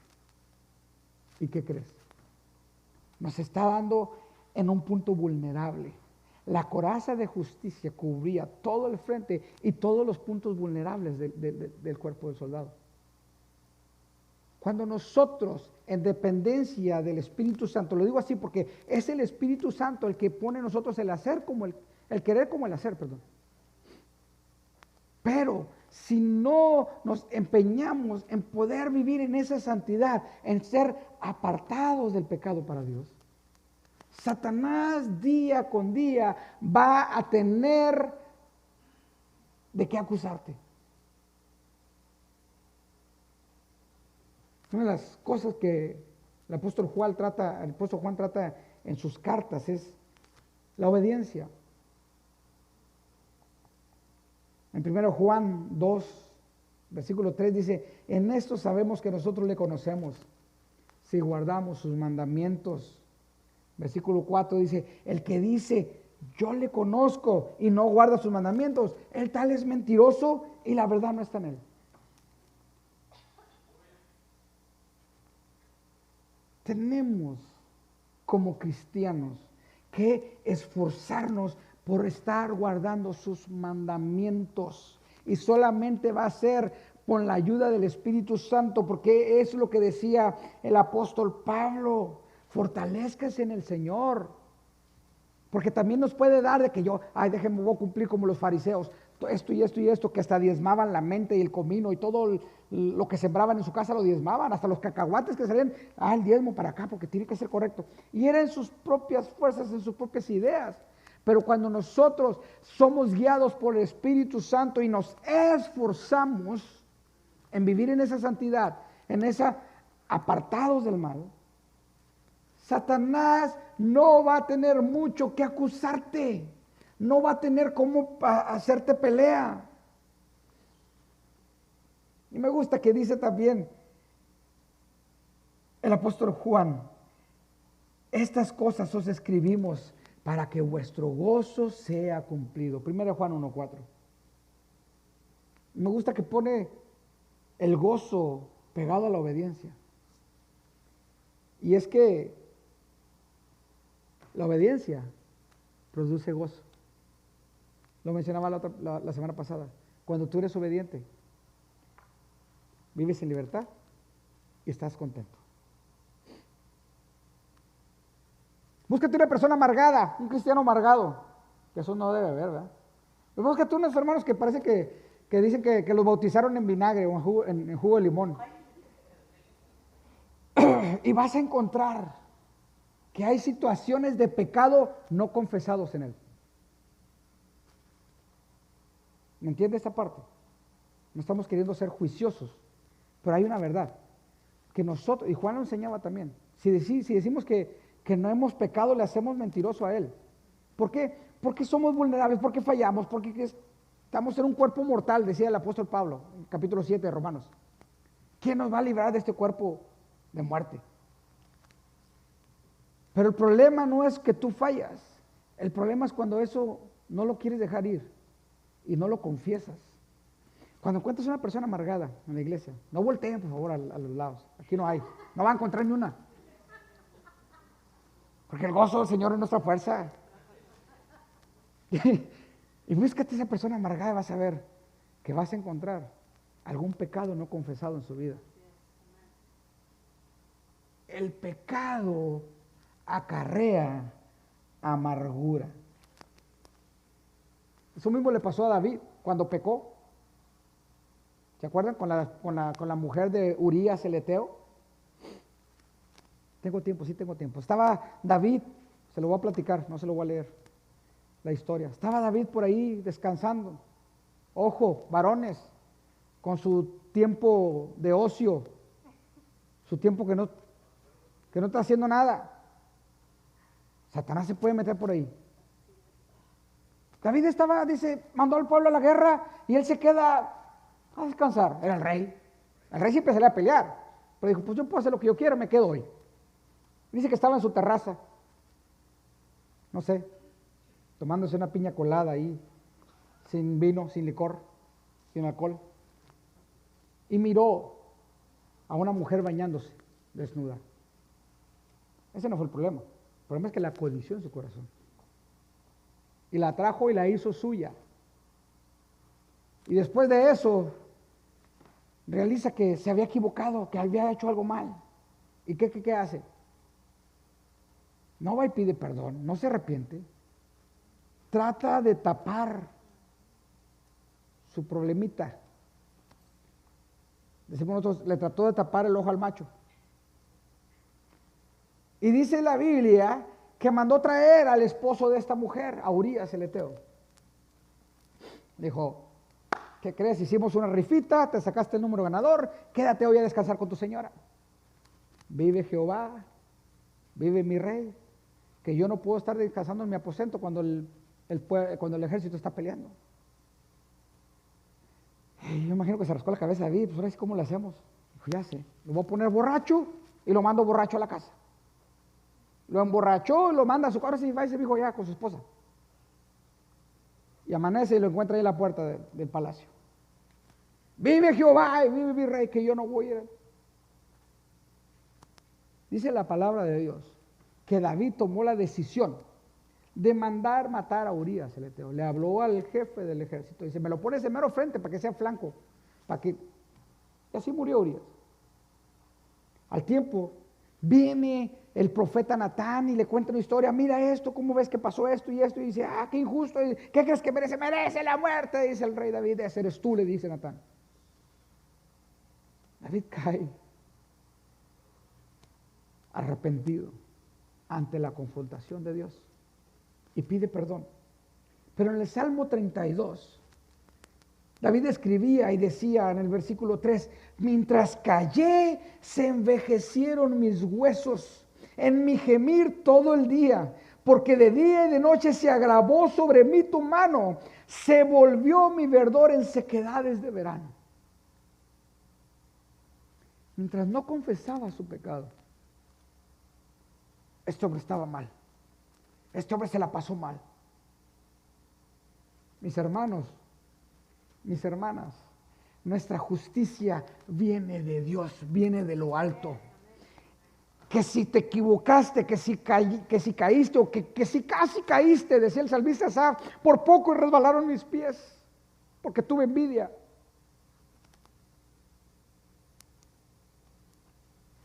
¿Y qué crees? Nos está dando en un punto vulnerable. La coraza de justicia cubría todo el frente y todos los puntos vulnerables del cuerpo del soldado. Cuando nosotros, en dependencia del Espíritu Santo, lo digo así porque es el Espíritu Santo el que pone en nosotros el hacer como el querer como el hacer, perdón. Pero si no nos empeñamos en poder vivir en esa santidad, en ser apartados del pecado para Dios, Satanás día con día va a tener de qué acusarte. Una de las cosas que el apóstol Juan trata en sus cartas es la obediencia. En 1 Juan 2, versículo 3 dice, en esto sabemos que nosotros le conocemos, si guardamos sus mandamientos. Versículo 4 dice, el que dice, yo le conozco y no guarda sus mandamientos, el tal es mentiroso y la verdad no está en él. Tenemos como cristianos que esforzarnos por estar guardando sus mandamientos, y solamente va a ser con la ayuda del Espíritu Santo, porque es lo que decía el apóstol Pablo, fortalézcase en el Señor, porque también nos puede dar de que déjenme, voy a cumplir como los fariseos, esto y esto y esto, que hasta diezmaban la mente y el comino y todo lo que sembraban en su casa lo diezmaban, hasta los cacahuates que salían, el diezmo para acá porque tiene que ser correcto, y eran sus propias fuerzas, en sus propias ideas. Pero cuando nosotros somos guiados por el Espíritu Santo y nos esforzamos en vivir en esa santidad, en esa apartados del mal, Satanás no va a tener mucho que acusarte, no va a tener cómo hacerte pelea. Y me gusta que dice también el apóstol Juan, estas cosas os escribimos para que vuestro gozo sea cumplido. 1 Juan 1:4. Me gusta que pone el gozo pegado a la obediencia. Y es que la obediencia produce gozo. Lo mencionaba la semana pasada. Cuando tú eres obediente, vives en libertad y estás contento. Búscate una persona amargada, un cristiano amargado, que eso no debe haber, ¿verdad? Pues búscate unos hermanos que parece que dicen que los bautizaron en vinagre o en jugo de limón. Y vas a encontrar que hay situaciones de pecado no confesados en él. ¿Me entiende esta parte? No estamos queriendo ser juiciosos, pero hay una verdad, que nosotros, y Juan lo enseñaba también, si decimos que no hemos pecado, le hacemos mentiroso a él. ¿Por qué? Porque somos vulnerables, porque fallamos, porque estamos en un cuerpo mortal, decía el apóstol Pablo, en capítulo 7 de Romanos. ¿Quién nos va a librar de este cuerpo de muerte? Pero el problema no es que tú fallas, el problema es cuando eso no lo quieres dejar ir y no lo confiesas. Cuando encuentras una persona amargada en la iglesia, no volteen por favor a los lados, aquí no hay, no va a encontrar ni una. Porque el gozo del Señor es nuestra fuerza. Y búscate esa persona amargada y vas a ver que vas a encontrar algún pecado no confesado en su vida. El pecado acarrea amargura. Eso mismo le pasó a David cuando pecó. ¿Se acuerdan con la mujer de Urías el Eteo? Tengo tiempo, sí tengo tiempo. Estaba David, se lo voy a platicar, no se lo voy a leer la historia. Estaba David por ahí descansando. Ojo, varones, con su tiempo de ocio, su tiempo que no está haciendo nada. Satanás se puede meter por ahí. David mandó al pueblo a la guerra y él se queda a descansar. Era el rey. El rey siempre salía a pelear. Pero dijo, pues yo puedo hacer lo que yo quiero, me quedo hoy. Dice que estaba en su terraza, no sé, tomándose una piña colada ahí, sin vino, sin licor, sin alcohol. Y miró a una mujer bañándose, desnuda. Ese no fue el problema. El problema es que la codició en su corazón. Y la trajo y la hizo suya. Y después de eso, realiza que se había equivocado, que había hecho algo mal. ¿Y qué hace? No va y pide perdón, no se arrepiente. Trata de tapar su problemita. Decimos nosotros, le trató de tapar el ojo al macho. Y dice la Biblia que mandó traer al esposo de esta mujer, a Urías el Eteo. Dijo, ¿qué crees? Hicimos una rifita, te sacaste el número ganador, quédate hoy a descansar con tu señora. Vive Jehová, vive mi rey, que yo no puedo estar descansando en mi aposento cuando el ejército está peleando. Y yo imagino que se rascó la cabeza a David, pues ahora sí, ¿cómo le hacemos? Dijo, ya sé, lo voy a poner borracho y lo mando borracho a la casa. Lo emborrachó, lo manda a su casa, ahora sí va y se dijo ya con su esposa. Y amanece y lo encuentra ahí en la puerta del palacio. Vive Jehová y vive mi rey, que yo no voy a ir. Dice la palabra de Dios que David tomó la decisión de mandar matar a Urías el Eteo. Le habló al jefe del ejército, dice, me lo pones de mero frente para que sea flanco, y así murió Urías. Al tiempo viene el profeta Natán y le cuenta una historia, mira esto, ¿cómo ves que pasó esto y esto? Y dice, qué injusto, ¿qué crees que merece? Merece la muerte, dice el rey David, ese eres tú, le dice Natán. David cae arrepentido ante la confrontación de Dios y pide perdón. Pero en el Salmo 32, David escribía y decía en el versículo 3, mientras callé, se envejecieron mis huesos, en mi gemir todo el día, porque de día y de noche se agravó sobre mí tu mano, se volvió mi verdor en sequedades de verano. mientras no confesaba su pecado, este hombre estaba mal. Este hombre se la pasó mal. Mis hermanos, mis hermanas, nuestra justicia viene de Dios, viene de lo alto. Que si te equivocaste, que si caíste o que si casi caíste, decía el salmista Asaf, por poco resbalaron mis pies, porque tuve envidia.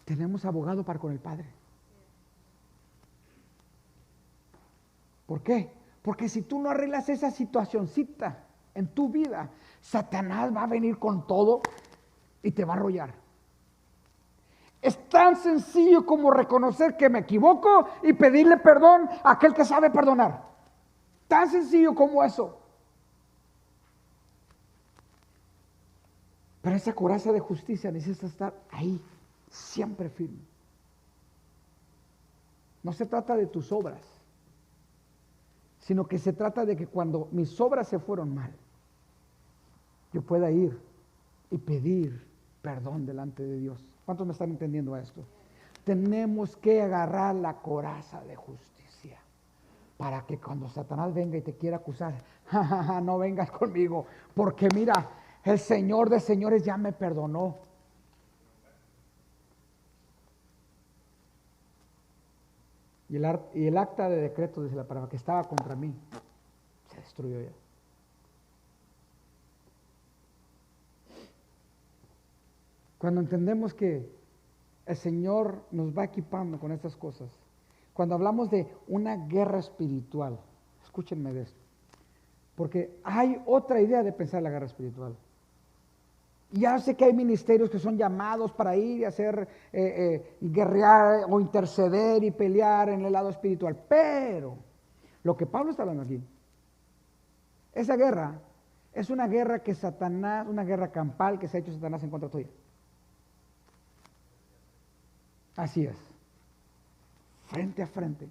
Tenemos abogado para con el Padre. ¿Por qué? Porque si tú no arreglas esa situacioncita en tu vida, Satanás va a venir con todo y te va a arrollar. Es tan sencillo como reconocer que me equivoco y pedirle perdón a aquel que sabe perdonar. Tan sencillo como eso. Pero esa coraza de justicia necesita estar ahí, siempre firme. No se trata de tus obras, sino que se trata de que cuando mis obras se fueron mal, yo pueda ir y pedir perdón delante de Dios. ¿Cuántos me están entendiendo esto? Tenemos que agarrar la coraza de justicia para que cuando Satanás venga y te quiera acusar, no vengas conmigo, porque mira, el Señor de señores ya me perdonó. Y el acta de decreto, dice la palabra, que estaba contra mí, se destruyó ya. Cuando entendemos que el Señor nos va equipando con estas cosas, cuando hablamos de una guerra espiritual, escúchenme de esto, porque hay otra idea de pensar la guerra espiritual. Ya sé que hay ministerios que son llamados para ir y hacer, guerrear o interceder y pelear en el lado espiritual, pero lo que Pablo está hablando aquí, esa guerra es una guerra que Satanás, una guerra campal que se ha hecho Satanás en contra tuya. Así es, frente a frente.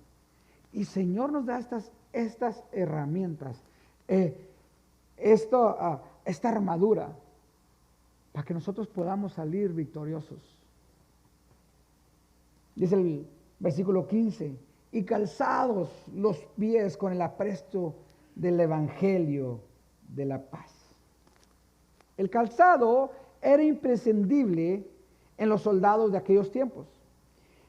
Y Señor nos da estas herramientas, esta armadura, para que nosotros podamos salir victoriosos. Dice el versículo 15, y calzados los pies con el apresto del evangelio de la paz. El calzado era imprescindible en los soldados de aquellos tiempos.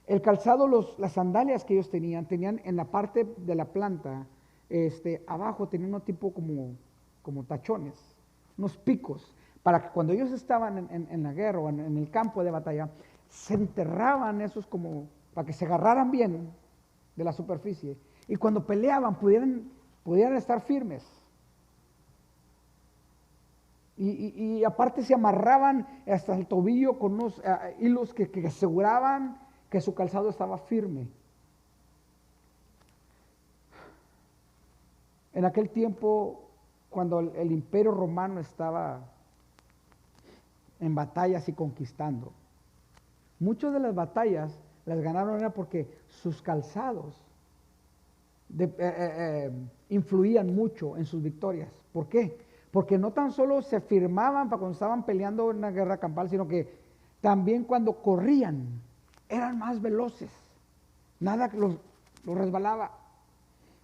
El calzado, las sandalias que ellos tenían en la parte de la planta, abajo tenían un tipo como tachones, unos picos, para que cuando ellos estaban en la guerra o en el campo de batalla, se enterraban esos como para que se agarraran bien de la superficie y cuando peleaban pudieran estar firmes. Y aparte se amarraban hasta el tobillo con unos hilos que aseguraban que su calzado estaba firme. En aquel tiempo, cuando el imperio romano estaba en batallas y conquistando, muchas de las batallas las ganaron era porque sus calzados influían mucho en sus victorias. ¿Por qué? Porque no tan solo se firmaban para cuando estaban peleando en una guerra campal, sino que también cuando corrían eran más veloces, nada los resbalaba.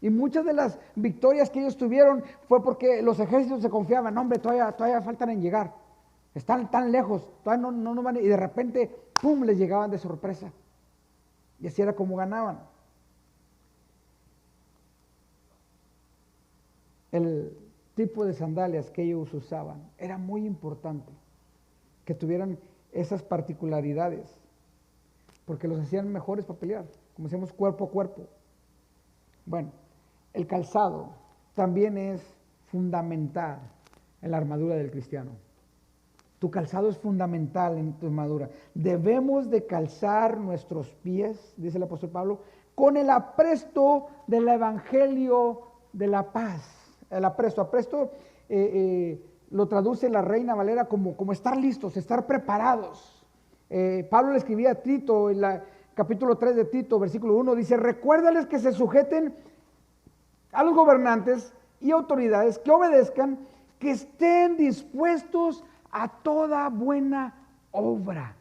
Y muchas de las victorias que ellos tuvieron fue porque los ejércitos se confiaban, no, hombre, todavía faltan en llegar, están tan lejos, todavía no van, y de repente, ¡pum!, les llegaban de sorpresa. Y así era como ganaban. El tipo de sandalias que ellos usaban era muy importante, que tuvieran esas particularidades, porque los hacían mejores para pelear, como decíamos, cuerpo a cuerpo. Bueno, el calzado también es fundamental en la armadura del cristiano. Tu calzado es fundamental en tu armadura. Debemos de calzar nuestros pies, dice el apóstol Pablo, con el apresto del evangelio de la paz. El apresto lo traduce la Reina Valera como estar listos, estar preparados. Pablo le escribía a Tito en el capítulo 3 de Tito, versículo 1, dice: recuérdales que se sujeten a los gobernantes y autoridades, que obedezcan, que estén dispuestos a toda buena obra.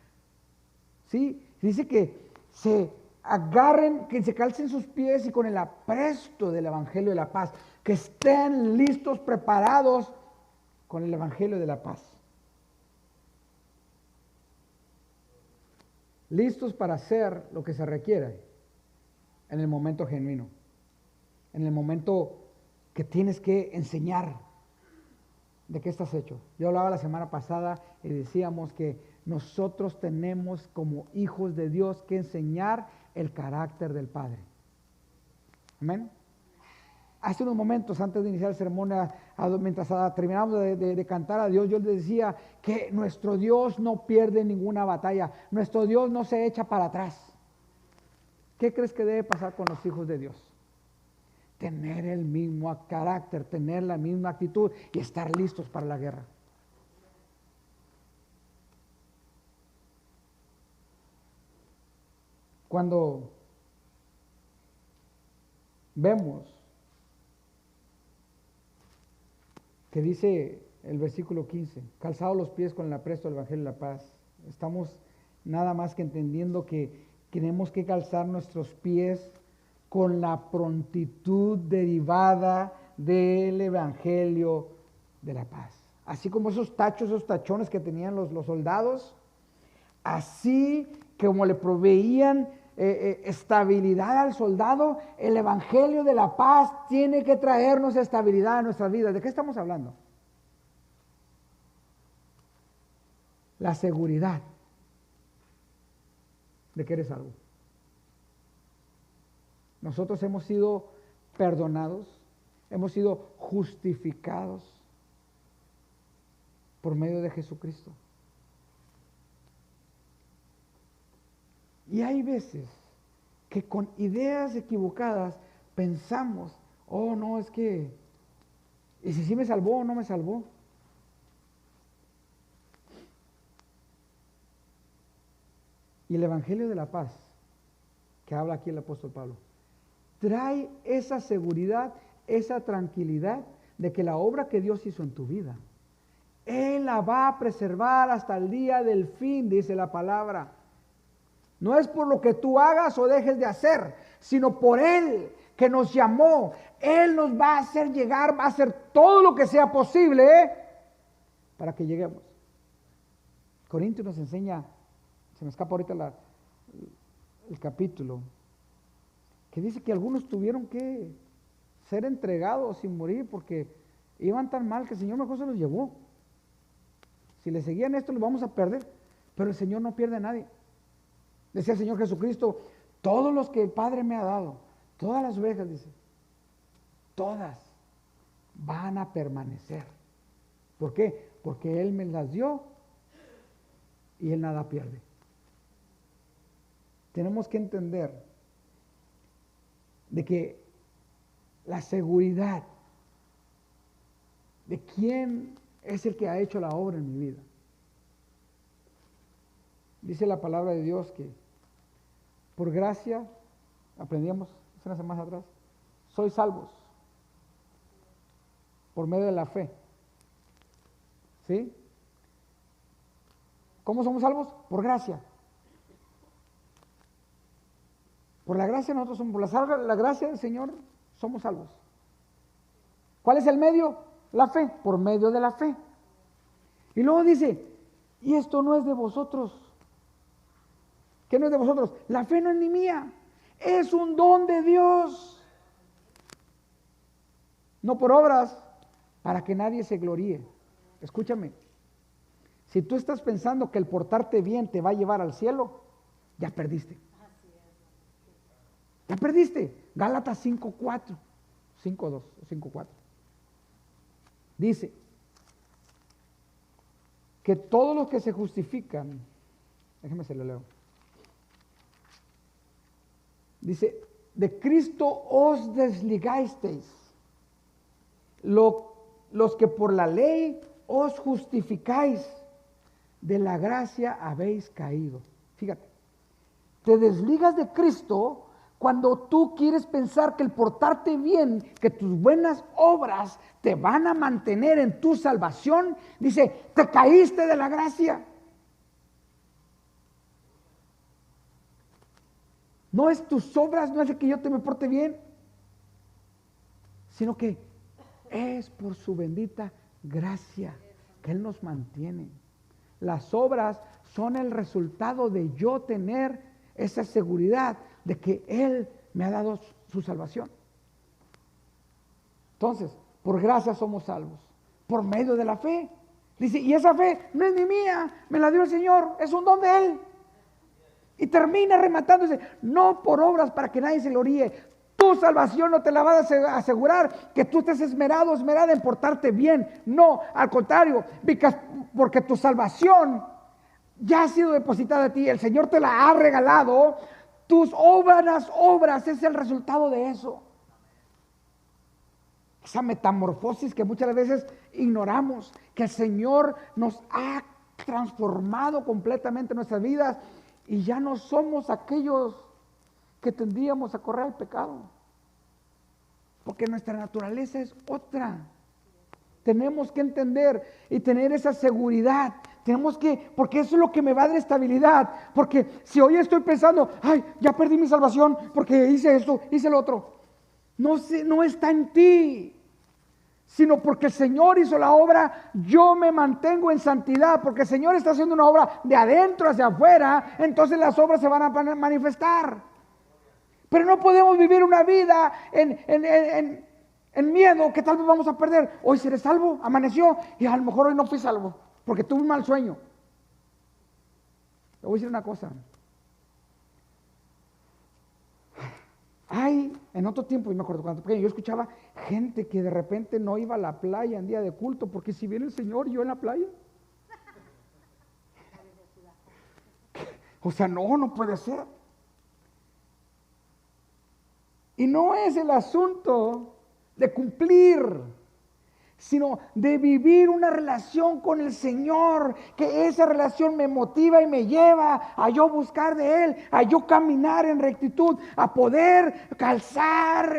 ¿sí? Dice que se agarren, que se calcen sus pies y con el apresto del Evangelio de la paz, que estén listos, preparados con el Evangelio de la paz. Listos para hacer lo que se requiere en el momento genuino, en el momento que tienes que enseñar de qué estás hecho. Yo hablaba la semana pasada y decíamos que nosotros tenemos como hijos de Dios que enseñar el carácter del Padre. Amén. Hace unos momentos, antes de iniciar el sermón, mientras terminamos de cantar a Dios, yo les decía que nuestro Dios no pierde ninguna batalla. Nuestro Dios no se echa para atrás. ¿Qué crees que debe pasar con los hijos de Dios? Tener el mismo carácter, tener la misma actitud y estar listos para la guerra. Cuando vemos que dice el versículo 15, calzados los pies con el apresto del Evangelio de la paz, estamos nada más que entendiendo que tenemos que calzar nuestros pies con la prontitud derivada del Evangelio de la paz. Así como esos tachos, esos tachones que tenían los soldados, así como le proveían estabilidad al soldado, el Evangelio de la paz tiene que traernos estabilidad a nuestras vidas. ¿De qué estamos hablando? La seguridad de que eres salvo. Nosotros hemos sido perdonados, hemos sido justificados por medio de Jesucristo. Y hay veces que con ideas equivocadas pensamos, oh no, es que, ¿y si sí me salvó o no me salvó? Y el Evangelio de la paz, que habla aquí el apóstol Pablo, trae esa seguridad, esa tranquilidad de que la obra que Dios hizo en tu vida, Él la va a preservar hasta el día del fin, dice la palabra. No es por lo que tú hagas o dejes de hacer, sino por Él que nos llamó. Él nos va a hacer llegar, va a hacer todo lo que sea posible para que lleguemos. Corintios nos enseña, se me escapa ahorita el capítulo, que dice que algunos tuvieron que ser entregados sin morir porque iban tan mal que el Señor mejor se los llevó. Si le seguían esto, los vamos a perder, pero el Señor no pierde a nadie. Decía el Señor Jesucristo, todos los que el Padre me ha dado, todas las ovejas, dice, todas van a permanecer. ¿Por qué? Porque Él me las dio y Él nada pierde. Tenemos que entender de que la seguridad de quién es el que ha hecho la obra en mi vida. Dice la palabra de Dios que por gracia, aprendíamos hace unas semanas atrás, sois salvos por medio de la fe. ¿Sí? ¿Cómo somos salvos? Por gracia. Por la gracia nosotros somos, por la gracia del Señor somos salvos. ¿Cuál es el medio? La fe, por medio de la fe. Y luego dice, y esto no es de vosotros. ¿Qué no es de vosotros? La fe no es ni mía, es un don de Dios. No por obras, para que nadie se gloríe. Escúchame, si tú estás pensando que el portarte bien te va a llevar al cielo, ya perdiste. Ya perdiste. Gálatas 5:4, 5:2, 5:4. Dice que todos los que se justifican, déjeme se lo leo. Dice, de Cristo os desligasteis, los que por la ley os justificáis, de la gracia habéis caído. Fíjate, te desligas de Cristo cuando tú quieres pensar que el portarte bien, que tus buenas obras te van a mantener en tu salvación. Dice, te caíste de la gracia. No es tus obras, no es de que yo te me porte bien, sino que es por su bendita gracia que Él nos mantiene. Las obras son el resultado de yo tener esa seguridad de que Él me ha dado su salvación. Entonces, por gracia somos salvos, por medio de la fe. Dice, y esa fe no es ni mía, me la dio el Señor, es un don de Él. Y rematando, dice, no por obras para que nadie se gloríe. Tu salvación no te la va a asegurar que tú estés esmerada en portarte bien. No, al contrario, porque tu salvación ya ha sido depositada a ti, el Señor te la ha regalado. Tus obras es el resultado de eso. Esa metamorfosis que muchas veces ignoramos, que el Señor nos ha transformado completamente nuestras vidas y ya no somos aquellos que tendríamos a correr al pecado, porque nuestra naturaleza es otra. Tenemos que entender y tener esa seguridad. Porque eso es lo que me va a dar estabilidad. Porque si hoy estoy pensando, ay, ya perdí mi salvación porque hice esto, hice lo otro. No está en ti, sino porque el Señor hizo la obra, yo me mantengo en santidad, porque el Señor está haciendo una obra de adentro hacia afuera, entonces las obras se van a manifestar. Pero no podemos vivir una vida en miedo, que tal vez vamos a perder. Hoy seré salvo, amaneció, y a lo mejor hoy no fui salvo, porque tuve un mal sueño. Le voy a decir una cosa. En otro tiempo, yo me acuerdo cuando pequeño, yo escuchaba gente que de repente no iba a la playa en día de culto, porque si viene el Señor, yo en la playa. O sea, no puede ser. Y no es el asunto de cumplir, sino de vivir una relación con el Señor, que esa relación me motiva y me lleva a yo buscar de Él, a yo caminar en rectitud, a poder calzar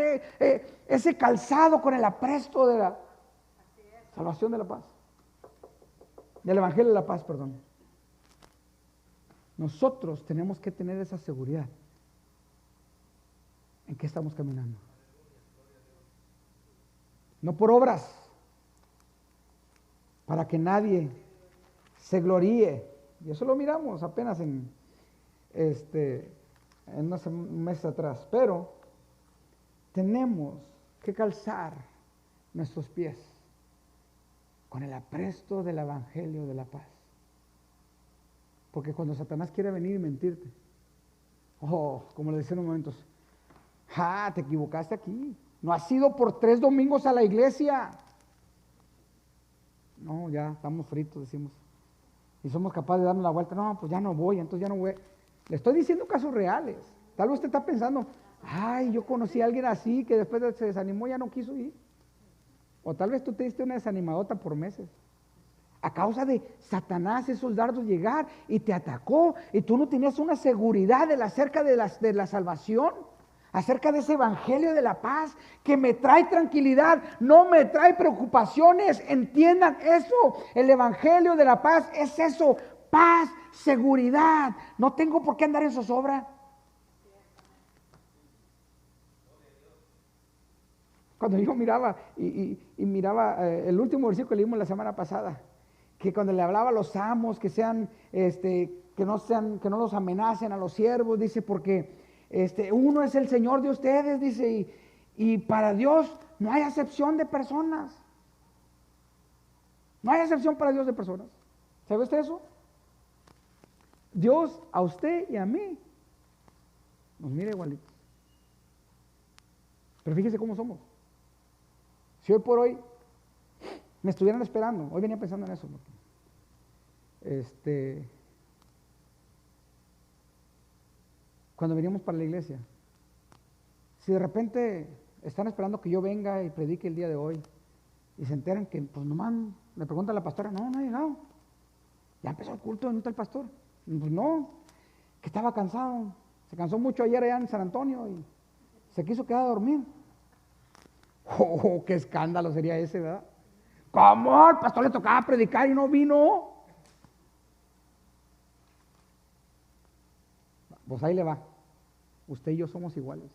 ese calzado con el apresto de la salvación de la paz, del Evangelio de la paz, perdón. Nosotros tenemos que tener esa seguridad. ¿En qué estamos caminando? No por obras, para que nadie se gloríe. Y eso lo miramos apenas en unos meses atrás. Pero tenemos que calzar nuestros pies con el apresto del Evangelio de la paz. Porque cuando Satanás quiere venir y mentirte, como le decía en unos momentos, te equivocaste aquí. No has ido por 3 domingos a la iglesia. No, ya estamos fritos, decimos. Y somos capaces de darnos la vuelta. No, pues ya no voy, entonces ya no voy. Le estoy diciendo casos reales. Tal vez usted está pensando, yo conocí a alguien así que después se desanimó, ya no quiso ir. O tal vez tú te diste una desanimadota por meses. A causa de Satanás, esos dardos llegar y te atacó. Y tú no tenías una seguridad acerca de la salvación. Acerca de ese Evangelio de la paz que me trae tranquilidad, no me trae preocupaciones. Entiendan eso, el Evangelio de la paz es eso, paz, seguridad. No tengo por qué andar en zozobra. Cuando yo miraba y miraba el último versículo que leímos la semana pasada, que cuando le hablaba a los amos que sean, que no los amenacen a los siervos, dice, porque uno es el Señor de ustedes, dice, y para Dios no hay acepción de personas. No hay excepción para Dios de personas. ¿Sabe usted eso? Dios a usted y a mí nos mira igualitos. Pero fíjese cómo somos. Si hoy por hoy me estuvieran esperando, hoy venía pensando en eso, cuando veníamos para la iglesia, si de repente están esperando que yo venga y predique el día de hoy y se enteran que, pues nomás me pregunta la pastora, no ha llegado, ya empezó el culto, ¿dónde está el pastor? Pues no, que estaba cansado, se cansó mucho ayer allá en San Antonio y se quiso quedar a dormir. Qué escándalo sería ese, ¿verdad? ¿Cómo? Al pastor le tocaba predicar y no vino. Pues ahí le va. Usted y yo somos iguales.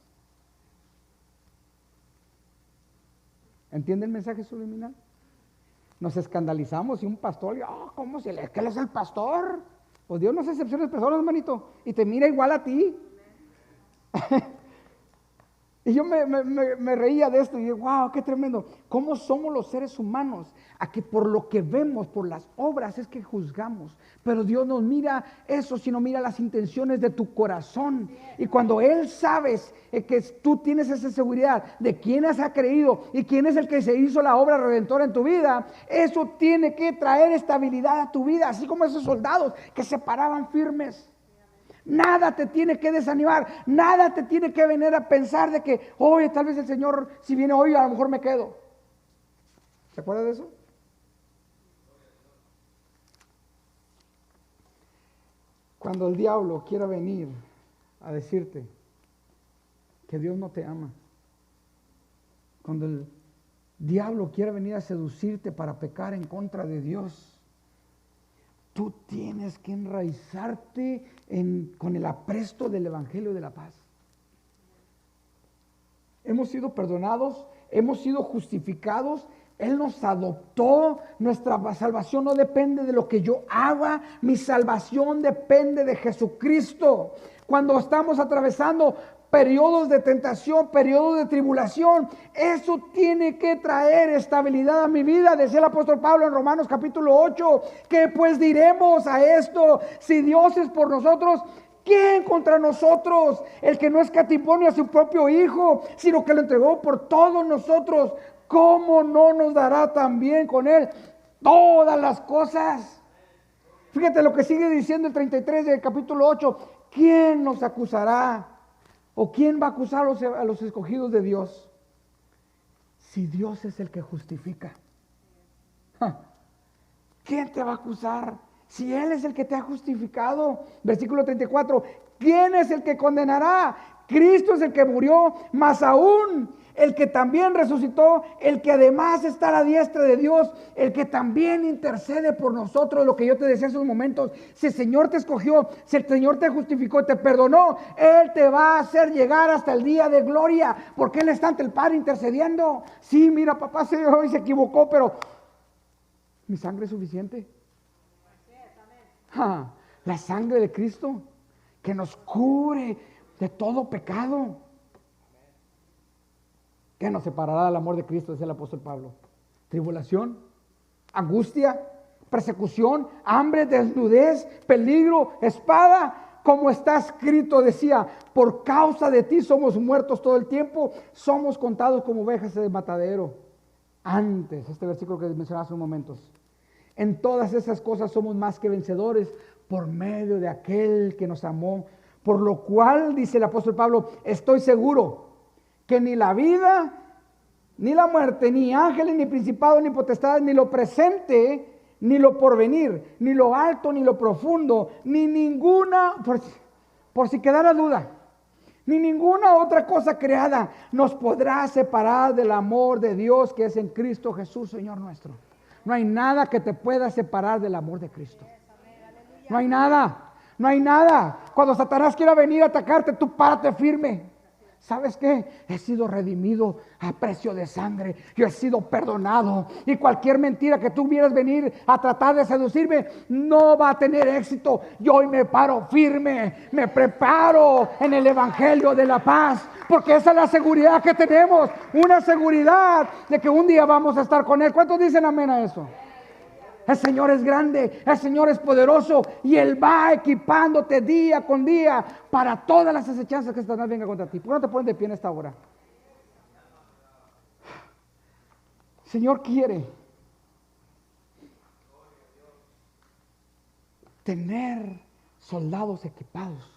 ¿Entiende el mensaje subliminal? Nos escandalizamos y un pastor, ¿cómo se le? ¿Es que él es el pastor? Pues Dios no hace excepciones de personas, hermanito, y te mira igual a ti. Y yo me reía de esto y digo, wow, qué tremendo. ¿Cómo somos los seres humanos? A que por lo que vemos, por las obras es que juzgamos. Pero Dios no mira eso, sino mira las intenciones de tu corazón. Y cuando Él sabes que tú tienes esa seguridad de quién has creído y quién es el que se hizo la obra redentora en tu vida, eso tiene que traer estabilidad a tu vida, así como esos soldados que se paraban firmes. Nada te tiene que desanimar, nada te tiene que venir a pensar de que, oye, tal vez el Señor, si viene hoy, a lo mejor me quedo. ¿Se acuerda de eso? Cuando el diablo quiera venir a decirte que Dios no te ama, cuando el diablo quiera venir a seducirte para pecar en contra de Dios, tú tienes que enraizarte con el apresto del Evangelio de la paz. Hemos sido perdonados, hemos sido justificados, Él nos adoptó, nuestra salvación no depende de lo que yo haga, mi salvación depende de Jesucristo. Cuando estamos atravesando periodos de tentación, periodos de tribulación, eso tiene que traer estabilidad a mi vida. Decía el apóstol Pablo en Romanos capítulo 8, ¿qué pues diremos a esto? Si Dios es por nosotros, ¿quién contra nosotros? El que no escatimó ni a su propio Hijo, sino que lo entregó por todos nosotros, ¿cómo no nos dará también con Él todas las cosas? Fíjate lo que sigue diciendo el 33 del capítulo 8, ¿quién nos acusará? ¿O quién va a acusar a los escogidos de Dios? Si Dios es el que justifica. ¿Quién te va a acusar? Si Él es el que te ha justificado. Versículo 34. ¿Quién es el que condenará? Cristo es el que murió, más aún el que también resucitó, el que además está a la diestra de Dios, el que también intercede por nosotros. Lo que yo te decía en esos momentos, si el Señor te escogió, si el Señor te justificó, te perdonó, Él te va a hacer llegar hasta el día de gloria, porque Él está ante el Padre intercediendo. Sí, mira, papá hoy se equivocó, pero mi sangre es suficiente. La sangre de Cristo que nos cubre de todo pecado. ¿Qué nos separará del amor de Cristo? Dice el apóstol Pablo. Tribulación, angustia, persecución, hambre, desnudez, peligro, espada. Como está escrito, decía, por causa de ti somos muertos todo el tiempo, somos contados como ovejas de matadero. Antes, este versículo que mencionaba hace unos momentos. En todas esas cosas somos más que vencedores por medio de aquel que nos amó. Por lo cual, dice el apóstol Pablo, estoy seguro que ni la vida, ni la muerte, ni ángeles, ni principados, ni potestades, ni lo presente, ni lo porvenir, ni lo alto, ni lo profundo, ni ninguna, por si quedara duda, ni ninguna otra cosa creada nos podrá separar del amor de Dios que es en Cristo Jesús, Señor nuestro. No hay nada que te pueda separar del amor de Cristo. No hay nada, no hay nada. Cuando Satanás quiera venir a atacarte, tú párate firme. ¿Sabes qué? He sido redimido a precio de sangre. Yo he sido perdonado. Y cualquier mentira que tú vieras venir a tratar de seducirme, no va a tener éxito. Yo hoy me paro firme. Me preparo en el Evangelio de la paz. Porque esa es la seguridad que tenemos. Una seguridad de que un día vamos a estar con Él. ¿Cuántos dicen amén a eso? El Señor es grande, el Señor es poderoso y Él va equipándote día con día para todas las acechanzas que Satanás venga contra ti. ¿Por qué no te pones de pie en esta hora? El Señor quiere tener soldados equipados,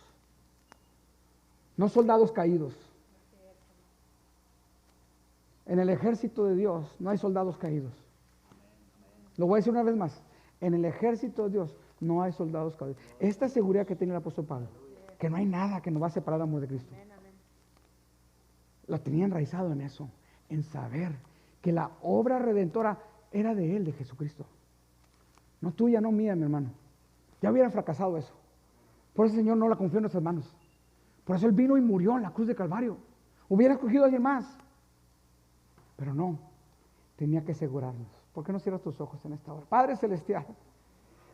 no soldados caídos. En el ejército de Dios no hay soldados caídos. Lo voy a decir una vez más. En el ejército de Dios no hay soldados caídos. Esta seguridad que tiene el apóstol Pablo, que no hay nada que nos va a separar del amor de Cristo, lo tenía enraizado en eso, en saber que la obra redentora era de Él, de Jesucristo. No tuya, no mía, mi hermano. Ya hubiera fracasado eso. Por eso el Señor no la confió en nuestras manos. Por eso Él vino y murió en la cruz de Calvario. Hubiera escogido a alguien más. Pero no, tenía que asegurarnos. ¿Por qué no cierras tus ojos en esta hora? Padre Celestial,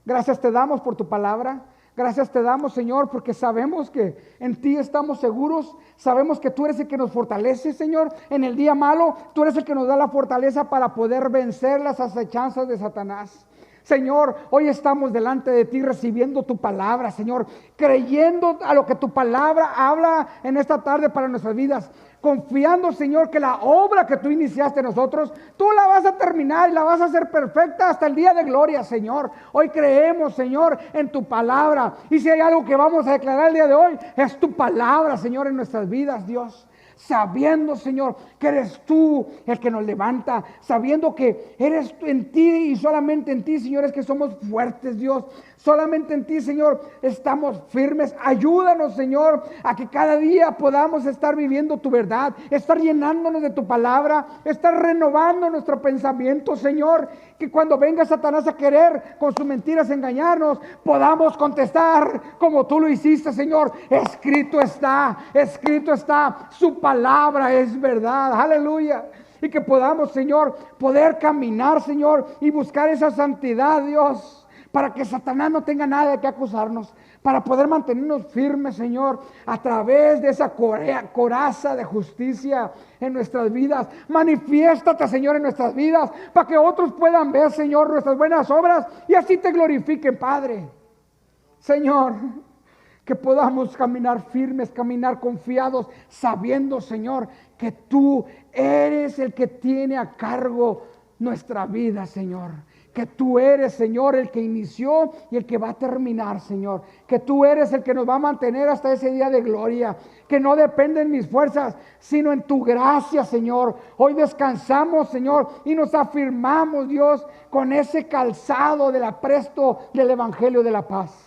gracias te damos por tu palabra. Gracias te damos, Señor, porque sabemos que en ti estamos seguros. Sabemos que tú eres el que nos fortalece, Señor, en el día malo. Tú eres el que nos da la fortaleza para poder vencer las acechanzas de Satanás. Señor, hoy estamos delante de ti recibiendo tu palabra, Señor, creyendo a lo que tu palabra habla en esta tarde para nuestras vidas, confiando, Señor, que la obra que tú iniciaste en nosotros, tú la vas a terminar y la vas a hacer perfecta hasta el día de gloria, Señor. Hoy creemos, Señor, en tu palabra, y si hay algo que vamos a declarar el día de hoy, es tu palabra, Señor, en nuestras vidas, Dios. Sabiendo, Señor, que eres tú el que nos levanta, sabiendo que eres en ti y solamente en ti, Señor, es que somos fuertes, Dios. Solamente en ti, Señor, estamos firmes. Ayúdanos, Señor, a que cada día podamos estar viviendo tu verdad, estar llenándonos de tu palabra, estar renovando nuestro pensamiento, Señor. Que cuando venga Satanás a querer con sus mentiras engañarnos, podamos contestar como tú lo hiciste, Señor. Escrito está, su palabra es verdad. Aleluya. Y que podamos, Señor, poder caminar, Señor, y buscar esa santidad, Dios, para que Satanás no tenga nada de qué acusarnos, para poder mantenernos firmes, Señor, a través de esa coraza de justicia en nuestras vidas. Manifiéstate, Señor, en nuestras vidas, para que otros puedan ver, Señor, nuestras buenas obras y así te glorifiquen, Padre. Señor, que podamos caminar firmes, caminar confiados, sabiendo, Señor, que tú eres el que tiene a cargo nuestra vida, Señor. Que tú eres, Señor, el que inició y el que va a terminar, Señor. Que tú eres el que nos va a mantener hasta ese día de gloria. Que no depende en mis fuerzas, sino en tu gracia, Señor. Hoy descansamos, Señor, y nos afirmamos, Dios, con ese calzado del apresto del Evangelio de la paz.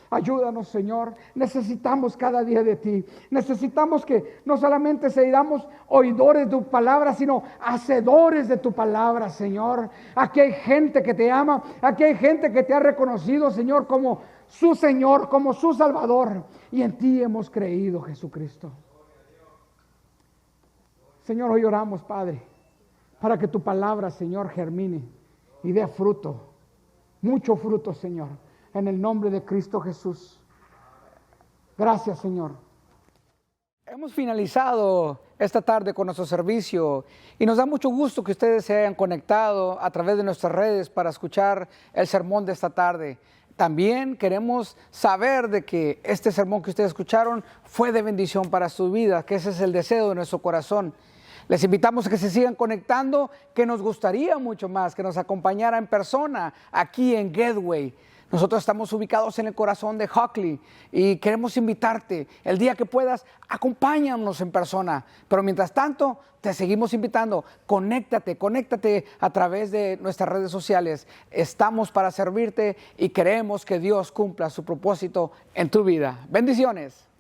Ayúdanos, Señor. Necesitamos cada día de ti. Necesitamos que no solamente seamos oidores de tu palabra, sino hacedores de tu palabra, Señor. Aquí hay gente que te ama. Aquí hay gente que te ha reconocido, Señor, como su Señor, como su Salvador. Y en ti hemos creído, Jesucristo. Señor, hoy oramos, Padre, para que tu palabra, Señor, germine y dé fruto. Mucho fruto, Señor. En el nombre de Cristo Jesús. Gracias, Señor. Hemos finalizado esta tarde con nuestro servicio y nos da mucho gusto que ustedes se hayan conectado a través de nuestras redes para escuchar el sermón de esta tarde. También queremos saber de que este sermón que ustedes escucharon fue de bendición para su vida, que ese es el deseo de nuestro corazón. Les invitamos a que se sigan conectando, que nos gustaría mucho más que nos acompañara en persona aquí en Gateway. Nosotros estamos ubicados en el corazón de Hockley y queremos invitarte. El día que puedas, acompáñanos en persona. Pero mientras tanto, te seguimos invitando. Conéctate a través de nuestras redes sociales. Estamos para servirte y queremos que Dios cumpla su propósito en tu vida. Bendiciones.